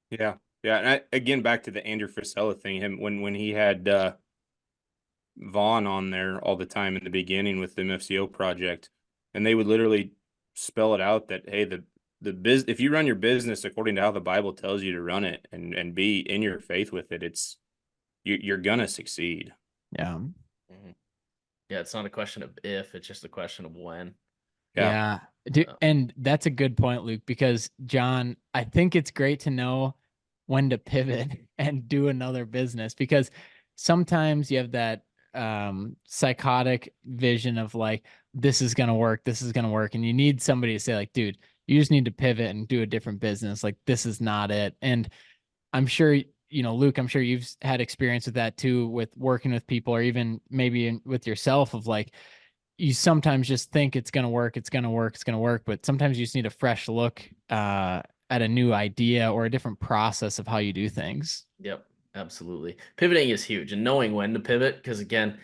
S3: Yeah. Yeah. And again, back to the Andrew Frisella thing, him when he had Vaughn on there all the time in the beginning with the MFCO project, and they would literally spell it out that, hey, if you run your business according to how the Bible tells you to run it and be in your faith with it, you're gonna succeed.
S2: Yeah.
S1: Yeah, it's not a question of if, it's just a question of when.
S2: Yeah. And that's a good point, Luke, because John, I think it's great to know when to pivot and do another business, because sometimes you have that psychotic vision of like, this is going to work. This is going to work. And you need somebody to say like, dude, you just need to pivot and do a different business. Like, this is not it. And I'm sure, Luke, I'm sure you've had experience with that too, with working with people, or even maybe with yourself, of like, you sometimes just think it's going to work, it's going to work, it's going to work. But sometimes you just need a fresh look at a new idea or a different process of how you do things.
S1: Yep, absolutely. Pivoting is huge, and knowing when to pivot, because again,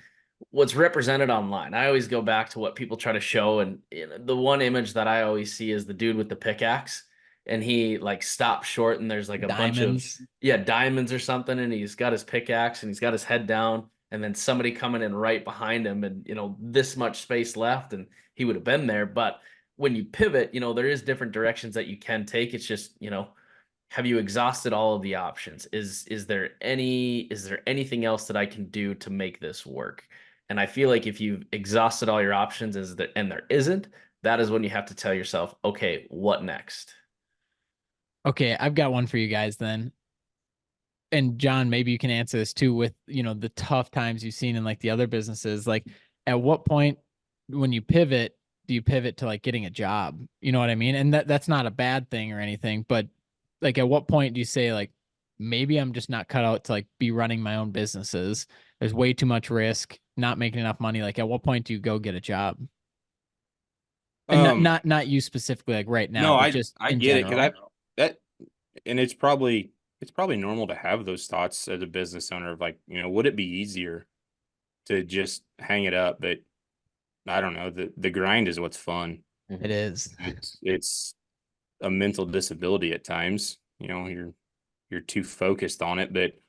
S1: what's represented online, I always go back to what people try to show. And the one image that I always see is the dude with the pickaxe, and he like stops short and there's like a
S2: Diamonds.
S1: bunch of diamonds or something, and he's got his pickaxe and he's got his head down, and then somebody coming in right behind him, and this much space left, and he would have been there. But when you pivot, there is different directions that you can take. It's just, have you exhausted all of the options? Is there anything else that I can do to make this work? And I feel like if you've exhausted all your options, and there isn't, that is when you have to tell yourself, okay, what next?
S2: Okay, I've got one for you guys then. And John, maybe you can answer this too, with, the tough times you've seen in like the other businesses. Like, at what point when you pivot, do you pivot to like getting a job? You know what I mean? And that's not a bad thing or anything, but like, at what point do you say like, maybe I'm just not cut out to like be running my own businesses? There's way too much risk, not making enough money. Like, at what point do you go get a job? And not you specifically, like right now,
S3: No,
S2: but
S3: I
S2: just
S3: I
S2: in
S3: get it,
S2: general.
S3: because that and it's probably normal to have those thoughts as a business owner of like, would it be easier to just hang it up? But I don't know, the grind is what's fun.
S2: It is.
S3: It's a mental disability at times. You're too focused on it. But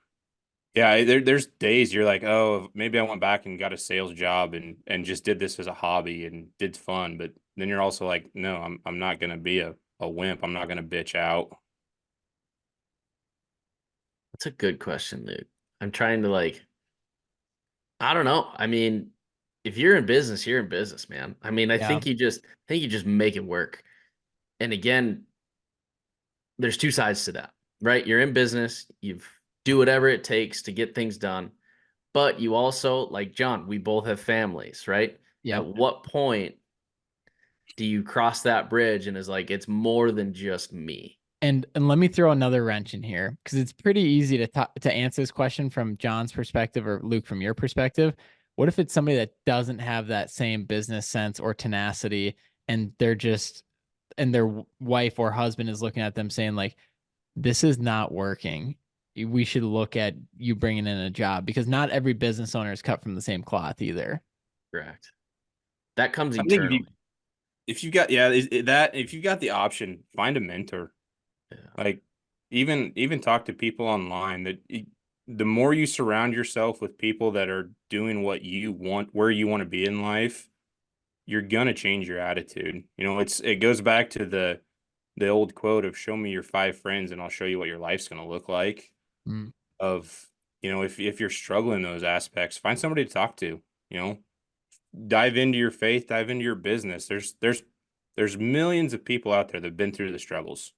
S3: yeah, there's days you're like, oh, maybe I went back and got a sales job and just did this as a hobby and did fun. But then you're also like, no, I'm not gonna be a wimp. I'm not gonna bitch out.
S1: That's a good question, Luke. I'm trying to I don't know. I mean, if you're in business, you're in business, man. I mean, I
S2: Yeah.
S1: think you just make it work. And again, there's two sides to that, right? You're in business, you do whatever it takes to get things done, but you also, like John, we both have families, right?
S2: Yeah.
S1: At what point do you cross that bridge and is like, it's more than just me?
S2: And let me throw another wrench in here, because it's pretty easy to answer this question from John's perspective, or Luke from your perspective. What if it's somebody that doesn't have that same business sense or tenacity, and their wife or husband is looking at them saying like, this is not working. We should look at you bringing in a job, because not every business owner is cut from the same cloth either.
S1: Correct. That comes
S3: I think
S1: eternally.
S3: if you got if you got the option, find a mentor.
S1: Yeah.
S3: Like, even talk to people online. The more you surround yourself with people that are doing what you want, where you want to be in life, you're gonna change your attitude. It goes back to the old quote of show me your 5 friends and I'll show you what your life's gonna look like.
S2: Mm.
S3: Of, if you're struggling in those aspects, find somebody to talk to. Dive into your faith, dive into your business. There's millions of people out there that have been through the struggles.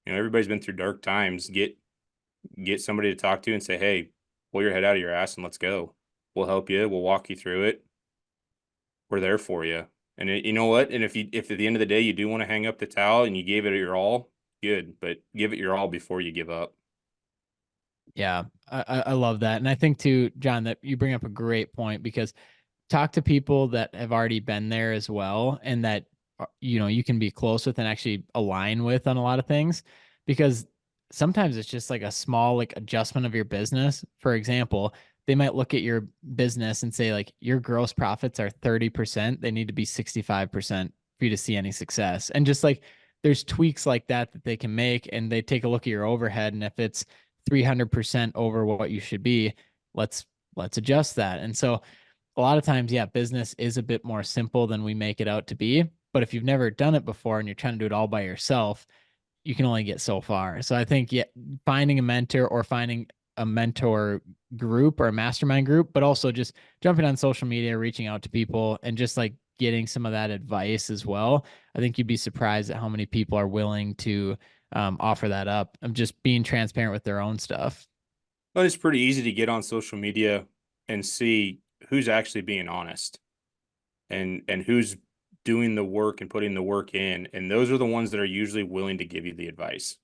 S3: Everybody's been through dark times. Get somebody to talk to and say, hey, pull your head out of your ass and let's go. We'll help you. We'll walk you through it. We're there for you. And you know what? And if at the end of the day you do want to hang up the towel and you gave it your all, good. But give it your all before you give up.
S2: Yeah, I love that. And I think too, John, that you bring up a great point, because talk to people that have already been there as well, and that you can be close with and actually align with on a lot of things, because sometimes it's just like a small like adjustment of your business. For example, they might look at your business and say like your gross profits are 30%, they need to be 65% for you to see any success. And just like there's tweaks like that that they can make, and they take a look at your overhead, and if it's 300% over what you should be, let's adjust that. And so a lot of times, yeah, business is a bit more simple than we make it out to be. But if you've never done it before and you're trying to do it all by yourself, you can only get so far. So I think, yeah, finding a mentor or finding a mentor group or a mastermind group, but also just jumping on social media, reaching out to people, and just like getting some of that advice as well. I think you'd be surprised at how many people are willing to offer that up of just being transparent with their own stuff.
S3: Well, it's pretty easy to get on social media and see who's actually being honest and who's doing the work and putting the work in. And those are the ones that are usually willing to give you the advice.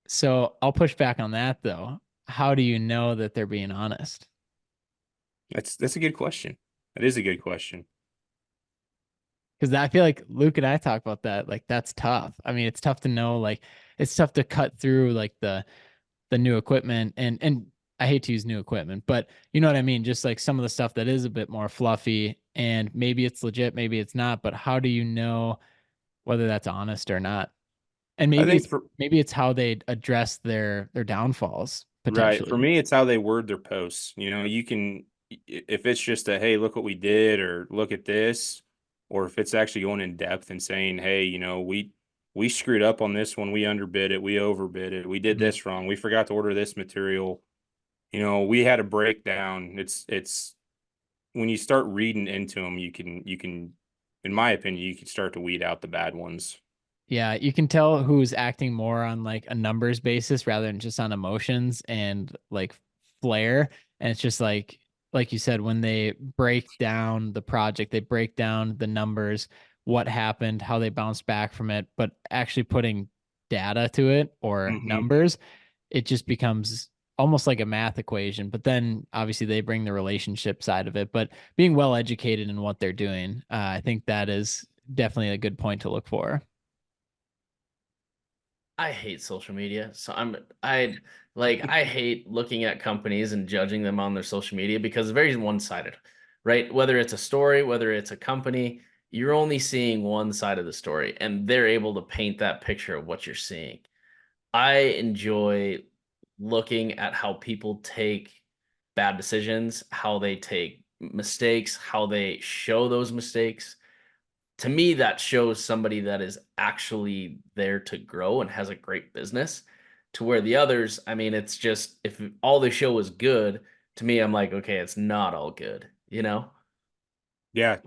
S2: So I'll push back on that though. How do you know that they're being honest?
S3: That's a good question. That is a good question.
S2: Because I feel like Luke and I talk about that. Like that's tough. I mean, it's tough to know. Like it's tough to cut through like the new equipment, and I hate to use new equipment, but you know what I mean. Just like some of the stuff that is a bit more fluffy, and maybe it's legit, maybe it's not. But how do you know whether that's honest or not? And
S3: I
S2: maybe
S3: think
S2: it's maybe it's how they address their downfalls
S3: right. For
S2: potentially.
S3: me, it's how they word their posts. You know, you can, if it's just a, hey, look what we did, or look at this, or if it's actually going in depth and saying, hey, you know, we screwed up on this one. We underbid it. We overbid it. We did
S2: Mhm.
S3: this wrong. We forgot to order this material. You know, we had a breakdown. It's when you start reading into them, you can, in my opinion, you can start to weed out the bad ones.
S2: Yeah, you can tell who's acting more on like a numbers basis rather than just on emotions and like flair. And it's just like you said, when they break down the project, they break down the numbers, what happened, how they bounced back from it, but actually putting data to it or
S3: Mm-hmm.
S2: numbers, it just becomes almost like a math equation. But then obviously they bring the relationship side of it. But being well educated in what they're doing, I think that is definitely a good point to look for.
S1: I hate social media. So I hate looking at companies and judging them on their social media because it's very one-sided, right? Whether it's a story, whether it's a company, you're only seeing one side of the story, and they're able to paint that picture of what you're seeing. I enjoy looking at how people take bad decisions, how they take mistakes, how they show those mistakes. To me, that shows somebody that is actually there to grow and has a great business. To where the others, I mean, it's just if all they show is good, to me, I'm like, okay, it's not all good, you know?
S3: Yeah,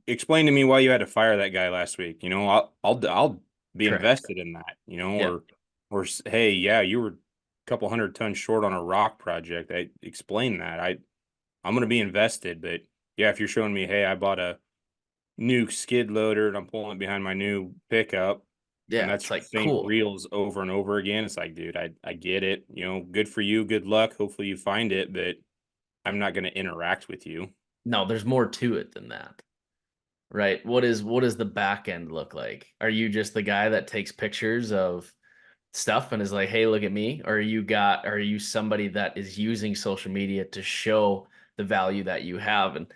S3: explain to me why you had to fire that guy last week. You know, I'll be
S1: Correct.
S3: invested in that. You know,
S1: Yep.
S3: hey, yeah, you were a couple hundred tons short on a rock project. I explain that. I'm going to be invested, but yeah, if you're showing me, hey, I bought a new skid loader and I'm pulling it behind my new pickup, and
S1: Yeah,
S3: that's
S1: it's
S3: the
S1: like
S3: same
S1: cool.
S3: reels over and over again. It's like, dude, I get it. You know, good for you. Good luck. Hopefully you find it, but I'm not going to interact with you.
S1: No, there's more to it than that. Right? What does the back end look like? Are you just the guy that takes pictures of stuff and is like, "Hey, look at me," or are you somebody that is using social media to show the value that you have? And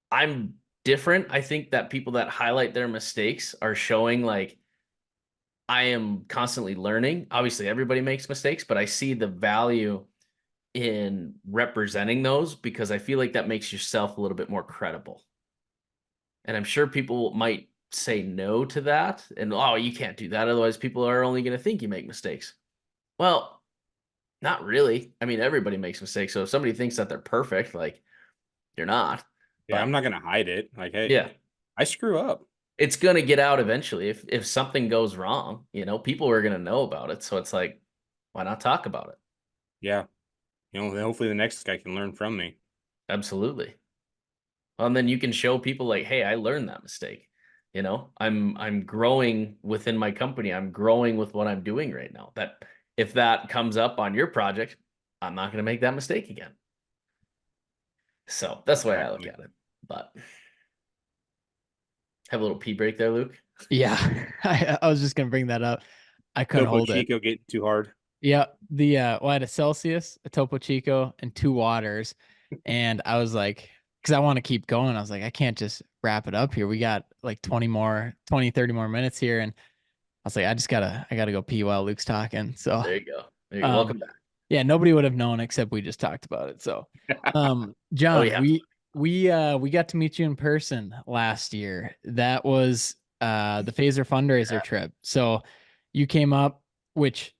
S1: I'm different. I think that people that highlight their mistakes are showing like I am constantly learning. Obviously, everybody makes mistakes, but I see the value in representing those because I feel like that makes yourself a little bit more credible. And I'm sure people might say no to that and, "Oh, you can't do that. Otherwise, people are only going to think you make mistakes." Well, not really. I mean, everybody makes mistakes. So if somebody thinks that they're perfect, like you're not.
S3: Yeah, I'm
S1: But
S3: not going to hide it. Like, hey,
S1: yeah,
S3: I screw up.
S1: it's going to get out eventually. If something goes wrong, people are going to know about it. So it's like, why not talk about it?
S3: Yeah. You know, hopefully the next guy can learn from me.
S1: Absolutely. Well, and then you can show people like, "Hey, I learned that mistake." I'm growing within my company. I'm growing with what I'm doing right now. That if that comes up on your project, I'm not going to make that mistake again. So that's the way I look
S3: Exactly.
S1: at it. But Have a little pee break there, Luke.
S2: Yeah, I was just gonna bring that up. I couldn't
S3: Topo
S2: hold it.
S3: Chico getting too hard.
S2: Yeah, well, I had a Celsius, a Topo Chico, and 2 waters, and I was like, because I want to keep going. I was like, I can't just wrap it up here. We got like 30 more minutes here, and I was like, I gotta go pee while Luke's talking. So,
S1: There you go. There you go. Welcome back.
S2: yeah, nobody would have known except we just talked about it. So, John,
S1: yeah.
S2: we got to meet you in person last year. That was the Phaser fundraiser trip. So you came up, which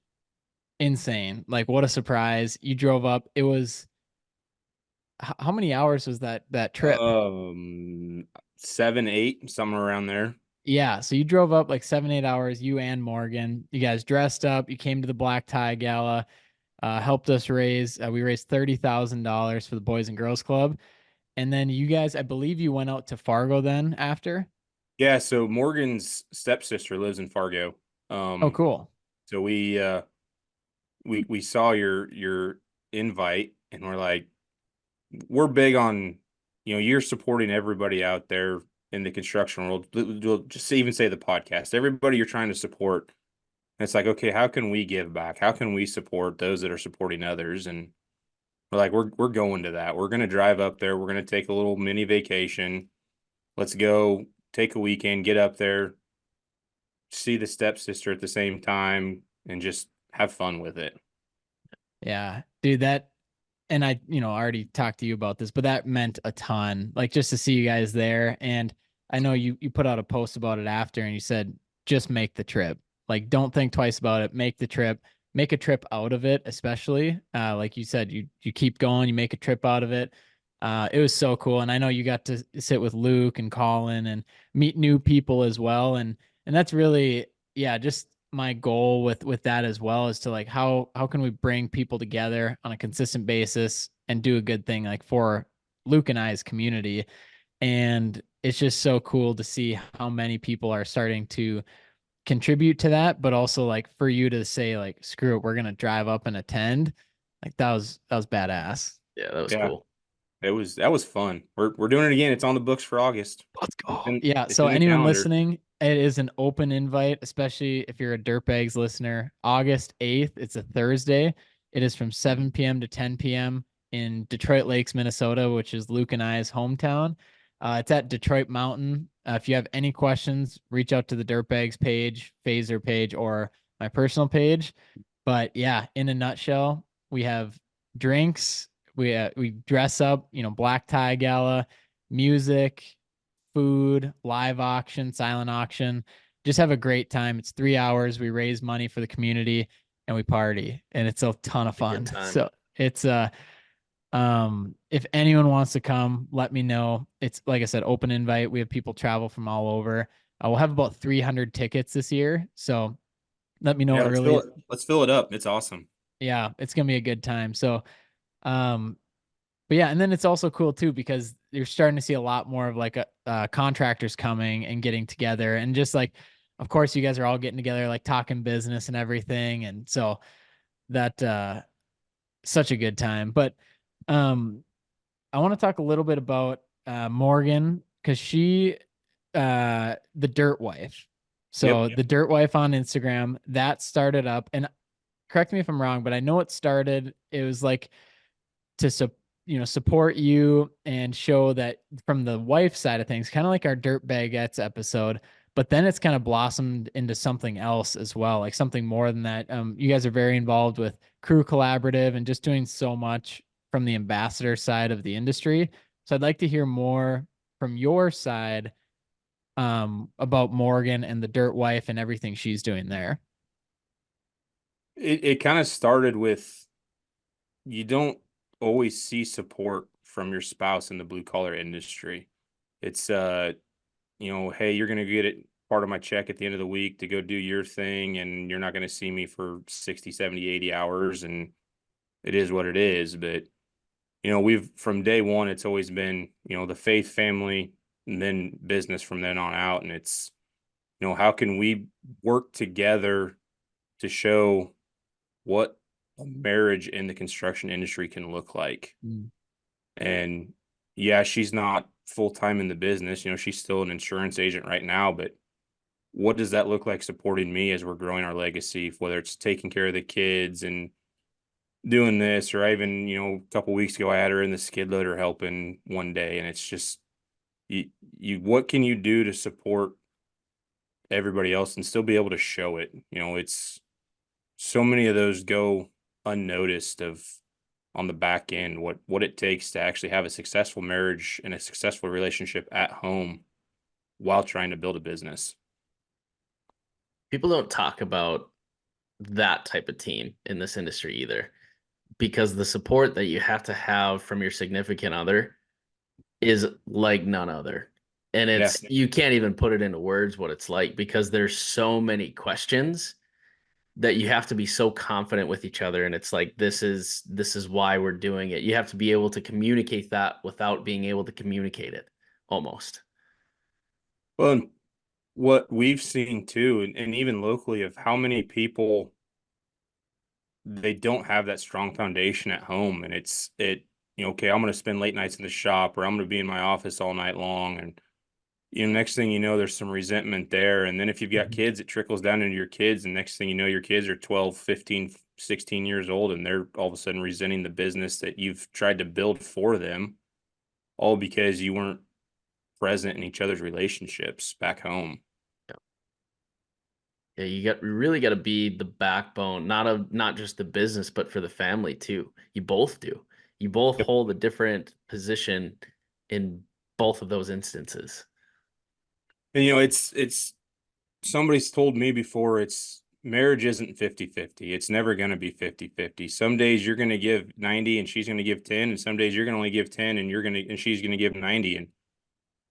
S2: insane. Like what a surprise. You drove up. It was how many hours was that trip?
S3: 7, 8, somewhere around there.
S2: Yeah, so you drove up like 7, 8 hours, you and Morgan. You guys dressed up, you came to the black tie gala, helped us we raised $30,000 for the Boys and Girls Club. And then you guys, I believe you went out to Fargo then after.
S3: Yeah, so Morgan's stepsister lives in Fargo.
S2: Oh, cool.
S3: So we saw your invite, and we're like, we're big on, you're supporting everybody out there in the construction world. We'll just even say the podcast, everybody you're trying to support. And it's like, okay, how can we give back? How can we support those that are supporting others? And we're like, we're going to that. We're going to drive up there. We're going to take a little mini vacation. Let's go take a weekend, get up there, see the stepsister at the same time, and just have fun with it.
S2: Yeah, dude, and I, already talked to you about this, but that meant a ton, like just to see you guys there. And I know you put out a post about it after and you said, just make the trip. Like, don't think twice about it. Make the trip, make a trip out of it, especially, like you said, you keep going, you make a trip out of it. It was so cool. And I know you got to sit with Luke and Colin and meet new people as well. And that's really, yeah, just my goal with that as well is to like how can we bring people together on a consistent basis and do a good thing like for Luke and I's community. And it's just so cool to see how many people are starting to contribute to that, but also like for you to say like screw it, we're gonna drive up and attend, like that was badass.
S1: Yeah, that was
S3: Yeah.
S1: cool.
S3: That was fun. We're doing it again. It's on the books for August.
S2: Let's go.
S3: It's
S2: Yeah.
S3: it's
S2: So
S3: in the
S2: anyone
S3: calendar.
S2: listening, it is an open invite, especially if you're a Dirtbags listener. August 8th. It's a Thursday. It is from 7 p.m. to 10 p.m. in Detroit Lakes, Minnesota, which is Luke and I's hometown. It's at Detroit Mountain. If you have any questions, reach out to the Dirtbags page, Phaser page, or my personal page. But yeah, in a nutshell, we have drinks. We dress up, black tie gala, music, food, live auction, silent auction. Just have a great time. It's 3 hours. We raise money for the community and we party, and it's a ton of fun. So it's if anyone wants to come, let me know. It's like I said, open invite. We have people travel from all over. We'll have about 300 tickets this year, so let me know early.
S3: Let's fill it up. It's awesome.
S2: Yeah, it's gonna be a good time. So, but yeah, and then it's also cool too because you're starting to see a lot more of like contractors coming and getting together, and just like, of course, you guys are all getting together, like talking business and everything, and so that such a good time. But I want to talk a little bit about Morgan because she the Dirt Wife. So
S3: Yep.
S2: the Dirt Wife on Instagram that started up, and correct me if I'm wrong, but I know it started. It was like to support you and show that from the wife side of things, kind of like our Dirt Baguettes episode. But then it's kind of blossomed into something else as well, like something more than that. You guys are very involved with Crew Collaborative and just doing so much from the ambassador side of the industry. So I'd like to hear more from your side about Morgan and the Dirt Wife and everything she's doing there.
S3: It kind of started with, you don't always see support from your spouse in the blue collar industry. It's hey, you're going to get it part of my check at the end of the week to go do your thing, and you're not going to see me for 60, 70, 80 hours, and it is what it is. But we've, from day one, it's always been, the faith, family, and then business from then on out. And it's, how can we work together to show what a marriage in the construction industry can look like? And yeah, she's not full time in the business. You know, she's still an insurance agent right now, but what does that look like supporting me as we're growing our legacy, whether it's taking care of the kids and doing this, or I even, you know, a couple weeks ago, I had her in the skid loader helping one day. And it's just, what can you do to support everybody else and still be able to show it? You know, it's so many of those go unnoticed of on the back end, what it takes to actually have a successful marriage and a successful relationship at home while trying to build a business.
S1: People don't talk about that type of team in this industry either, because the support that you have to have from your significant other is like none other. And it's, you can't even put it into words what it's like, because there's so many questions that you have to be so confident with each other. And it's like, this is why we're doing it. You have to be able to communicate that without being able to communicate it almost.
S3: Well, and what we've seen too, and even locally, of how many people, they don't have that strong foundation at home. And you know, okay, I'm going to spend late nights in the shop, or I'm going to be in my office all night long. And, you know, next thing you know, there's some resentment there. And then if you've got kids, it trickles down into your kids. And next thing you know, your kids are 12, 15, 16 years old, and they're all of a sudden resenting the business that you've tried to build for them, all because you weren't present in each other's relationships back home.
S1: Yeah, you really got to be the backbone, not just the business, but for the family too. You both do. You both hold a different position in both of those instances.
S3: And, you know, it's somebody's told me before, it's marriage isn't 50-50. It's never going to be 50-50. Some days you're going to give 90 and she's going to give 10, and some days you're going to only give 10 and she's going to give 90. And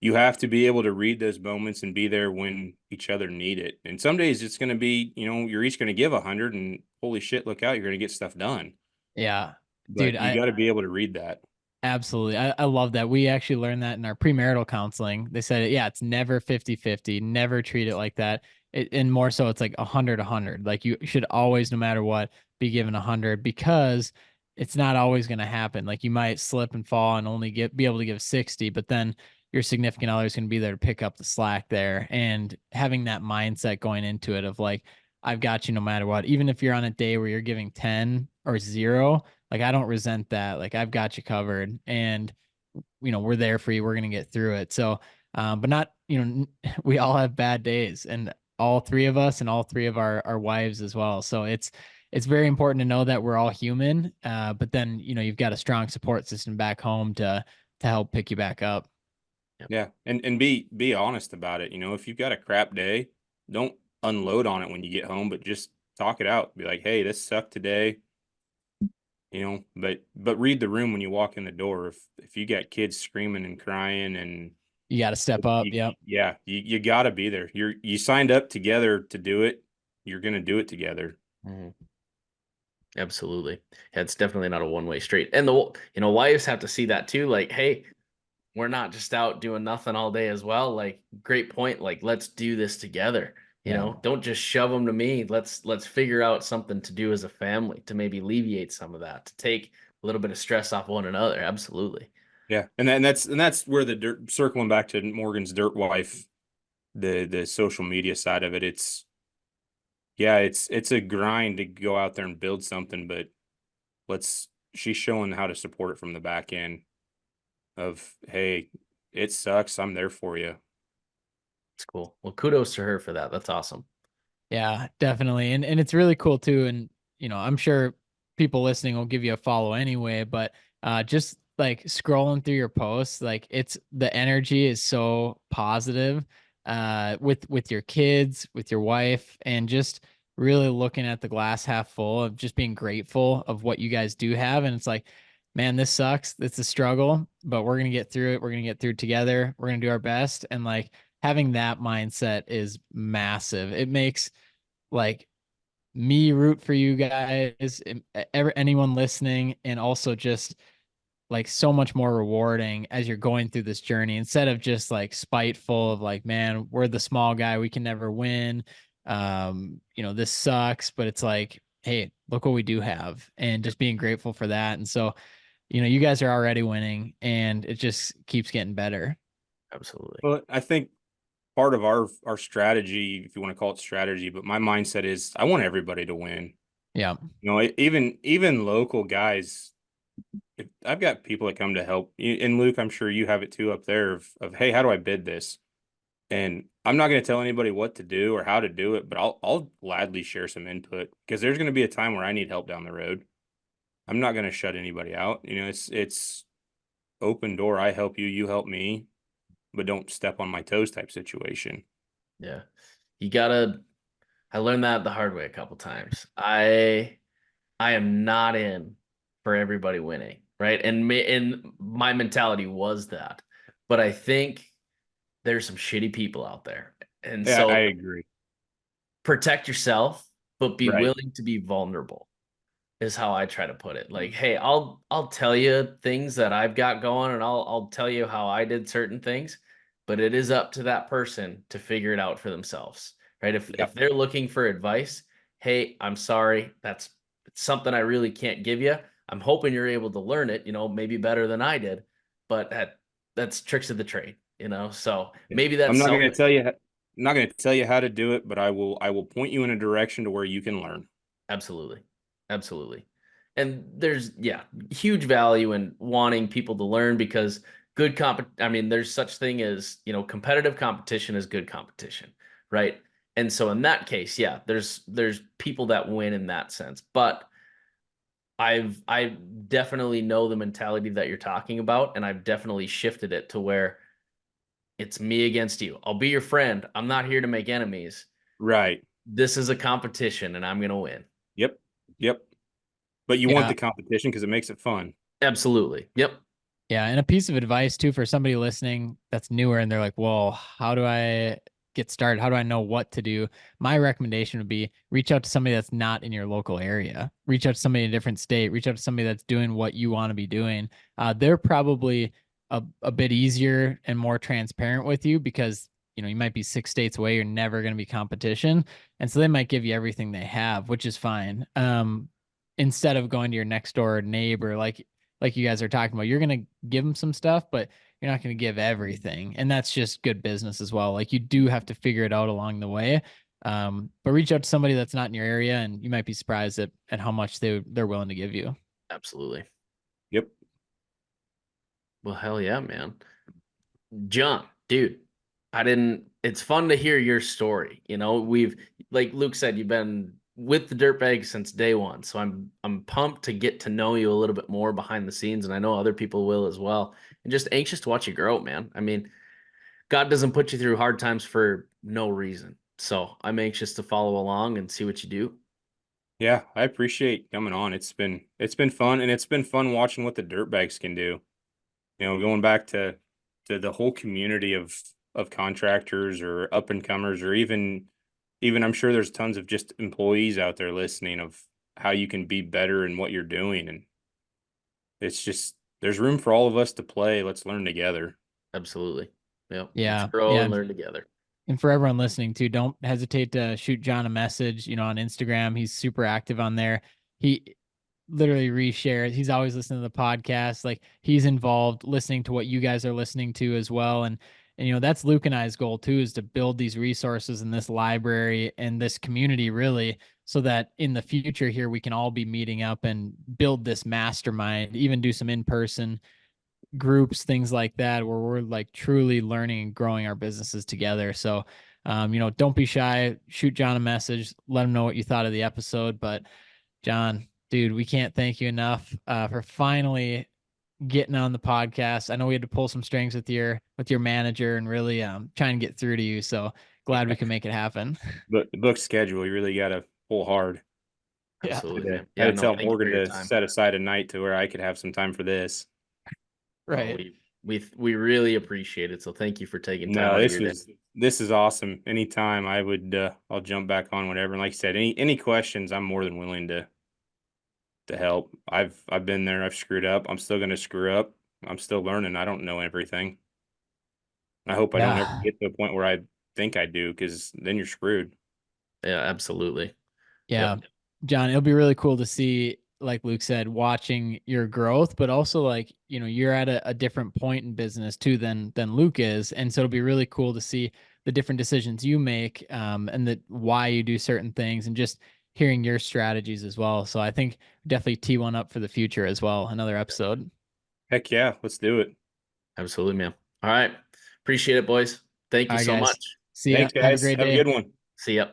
S3: you have to be able to read those moments and be there when each other need it. And some days it's going to be, you know, you're each going to give 100, and holy shit, look out, you're going to get stuff done.
S2: Yeah,
S3: But
S2: dude,
S3: you got to be able to read that.
S2: absolutely. I love that. We actually learned that in our premarital counseling. They said, yeah, it's never 50-50, never treat it like that. And more so, it's like 100-100. Like you should always, no matter what, be given 100, because it's not always going to happen. Like you might slip and fall and only be able to give 60, but then your significant other is going to be there to pick up the slack there. And having that mindset going into it of like, I've got you no matter what, even if you're on a day where you're giving 10 or 0, like I don't resent that. Like I've got you covered, and you know, we're there for you. We're going to get through it. So, but not, you know, we all have bad days, and all three of us and all three of our wives as well. So it's very important to know that we're all human. But then, you know, you've got a strong support system back home to help pick you back up.
S3: Yeah. And be honest about it. You know, if you've got a crap day, don't unload on it when you get home, but just talk it out. Be like, hey, this sucked today. You know, but read the room when you walk in the door. If you got kids screaming and crying, and
S2: You got to step up. Yep.
S3: yeah, you got to be there. You signed up together to do it. You're going to do it together.
S1: Mm-hmm. Absolutely. Yeah, it's definitely not a one-way street. And wives have to see that too. Like, hey, we're not just out doing nothing all day as well. Like, great point. Like, let's do this together. You know, don't just shove them to me. Let's figure out something to do as a family to maybe alleviate some of that, to take a little bit of stress off one another. Absolutely.
S3: Yeah. And that's where circling back to Morgan's dirt wife, the social media side of it. It's a grind to go out there and build something, but she's showing how to support it from the back end of, hey, it sucks, I'm there for you.
S1: It's cool. Well, kudos to her for that. That's awesome.
S2: Yeah, definitely. And it's really cool too. And, you know, I'm sure people listening will give you a follow anyway, but just like scrolling through your posts, like the energy is so positive with your kids, with your wife, and just really looking at the glass half full of just being grateful of what you guys do have. And it's like, man, this sucks. It's a struggle, but we're going to get through it. We're going to get through it together. We're going to do our best. And like, having that mindset is massive. It makes like me root for you guys, anyone listening, and also just like so much more rewarding as you're going through this journey, instead of just like spiteful of like, man, we're the small guy, we can never win. You know, this sucks, but it's like, hey, look what we do have, and just being grateful for that. And so, you know, you guys are already winning, and it just keeps getting better.
S1: Absolutely.
S3: Well, I think part of our strategy, if you want to call it strategy, but my mindset is I want everybody to win.
S2: Yeah.
S3: You know, even local guys. If I've got people that come to help, and Luke, I'm sure you have it too up there of hey, how do I bid this? And I'm not going to tell anybody what to do or how to do it, but I'll gladly share some input because there's going to be a time where I need help down the road. I'm not going to shut anybody out. You know, it's open door. I help you, you help me, but don't step on my toes type situation.
S1: Yeah. You gotta, I learned that the hard way a couple times. I am not in for everybody winning, right? And my mentality was that. But I think there's some shitty people out there. And
S3: Yeah, I
S1: so
S3: agree.
S1: protect yourself, but be
S3: Right.
S1: willing to be vulnerable is how I try to put it. Like, hey, I'll tell you things that I've got going and I'll tell you how I did certain things, but it is up to that person to figure it out for themselves. Right?
S3: Yeah.
S1: If they're looking for advice, hey, I'm sorry, that's something I really can't give you. I'm hoping you're able to learn it, maybe better than I did, but that's tricks of the trade, So
S3: Yeah.
S1: maybe that's
S3: I'm not going to
S1: selfish.
S3: tell you, not going to tell you how to do it, but I will point you in a direction to where you can learn.
S1: Absolutely. Absolutely. And there's, yeah, huge value in wanting people to learn because I mean, there's such thing as, competitive competition is good competition, right? And so in that case, yeah, there's people that win in that sense. But I definitely know the mentality that you're talking about, and I've definitely shifted it to where it's me against you. I'll be your friend. I'm not here to make enemies.
S3: Right.
S1: This is a competition and I'm gonna win.
S3: Yep. Yep. But you want
S2: Yeah.
S3: the competition because it makes it fun.
S1: Absolutely. Yep.
S2: Yeah. And a piece of advice too for somebody listening that's newer and they're like, well, how do I get started? How do I know what to do? My recommendation would be reach out to somebody that's not in your local area. Reach out to somebody in a different state. Reach out to somebody that's doing what you want to be doing. They're probably a bit easier and more transparent with you because you might be 6 states away. You're never going to be competition. And so they might give you everything they have, which is fine. Instead of going to your next door neighbor, like you guys are talking about, you're going to give them some stuff, but you're not going to give everything. And that's just good business as well. Like you do have to figure it out along the way. But reach out to somebody that's not in your area and you might be surprised at how much they're willing to give you.
S1: Absolutely.
S3: Yep.
S1: Well, hell yeah, man. John, dude, it's fun to hear your story. Like Luke said, you've been with the dirtbag since day one. So I'm pumped to get to know you a little bit more behind the scenes. And I know other people will as well. And just anxious to watch you grow, man. I mean, God doesn't put you through hard times for no reason. So I'm anxious to follow along and see what you do.
S3: Yeah, I appreciate coming on. It's been fun, and it's been fun watching what the dirtbags can do. You know, going back to the whole community of contractors or up and comers, or even I'm sure there's tons of just employees out there listening of how you can be better in what you're doing, and it's just there's room for all of us to play. Let's learn together.
S1: Absolutely. Yep. Let's
S2: Yeah.
S1: grow
S2: Yeah.
S1: and learn together.
S2: And for everyone listening too, don't hesitate to shoot John a message, on Instagram. He's super active on there. He literally reshares. He's always listening to the podcast. Like he's involved listening to what you guys are listening to as well. And that's Luke and I's goal too, is to build these resources in this library and this community really, so that in the future here, we can all be meeting up and build this mastermind, even do some in-person groups, things like that, where we're like truly learning and growing our businesses together. So, don't be shy. Shoot John a message. Let him know what you thought of the episode. But John, dude, we can't thank you enough for finally getting on the podcast. I know we had to pull some strings with your manager and really try and get through to you. So glad we can make it happen.
S3: But the book schedule, you really got to pull hard.
S2: Yeah.
S1: Absolutely, man.
S3: I
S1: Yeah,
S3: had to
S1: no,
S3: tell
S1: thank you for
S3: Morgan
S1: your
S3: to
S1: time.
S3: set aside a night to where I could have some time for this.
S1: Oh,
S2: Right.
S1: we really appreciate it. So thank you for taking time
S3: No,
S1: out of your day.
S3: this is awesome. Anytime I would I'll jump back on whatever. And like I said, any questions, I'm more than willing to help. I've been there, I've screwed up. I'm still gonna screw up. I'm still learning. I don't know everything. I hope I don't ever
S2: Yeah.
S3: get to a point where I think I do, because then you're screwed.
S1: Yeah, absolutely.
S2: Yeah.
S1: Yep.
S2: John, it'll be really cool to see like Luke said, watching your growth, but also like, you know, you're at a different point in business too than Luke is. And so it'll be really cool to see the different decisions you make, and the why you do certain things, and just hearing your strategies as well. So I think definitely tee one up for the future as well. Another episode.
S3: Heck yeah, let's do it.
S1: Absolutely, man. All right. Appreciate it, boys. Thank you
S2: All right,
S1: so
S2: guys.
S1: much.
S2: See ya.
S3: Thanks,
S2: Have a
S3: guys.
S2: great
S3: Have a
S2: day.
S3: good one.
S1: See ya.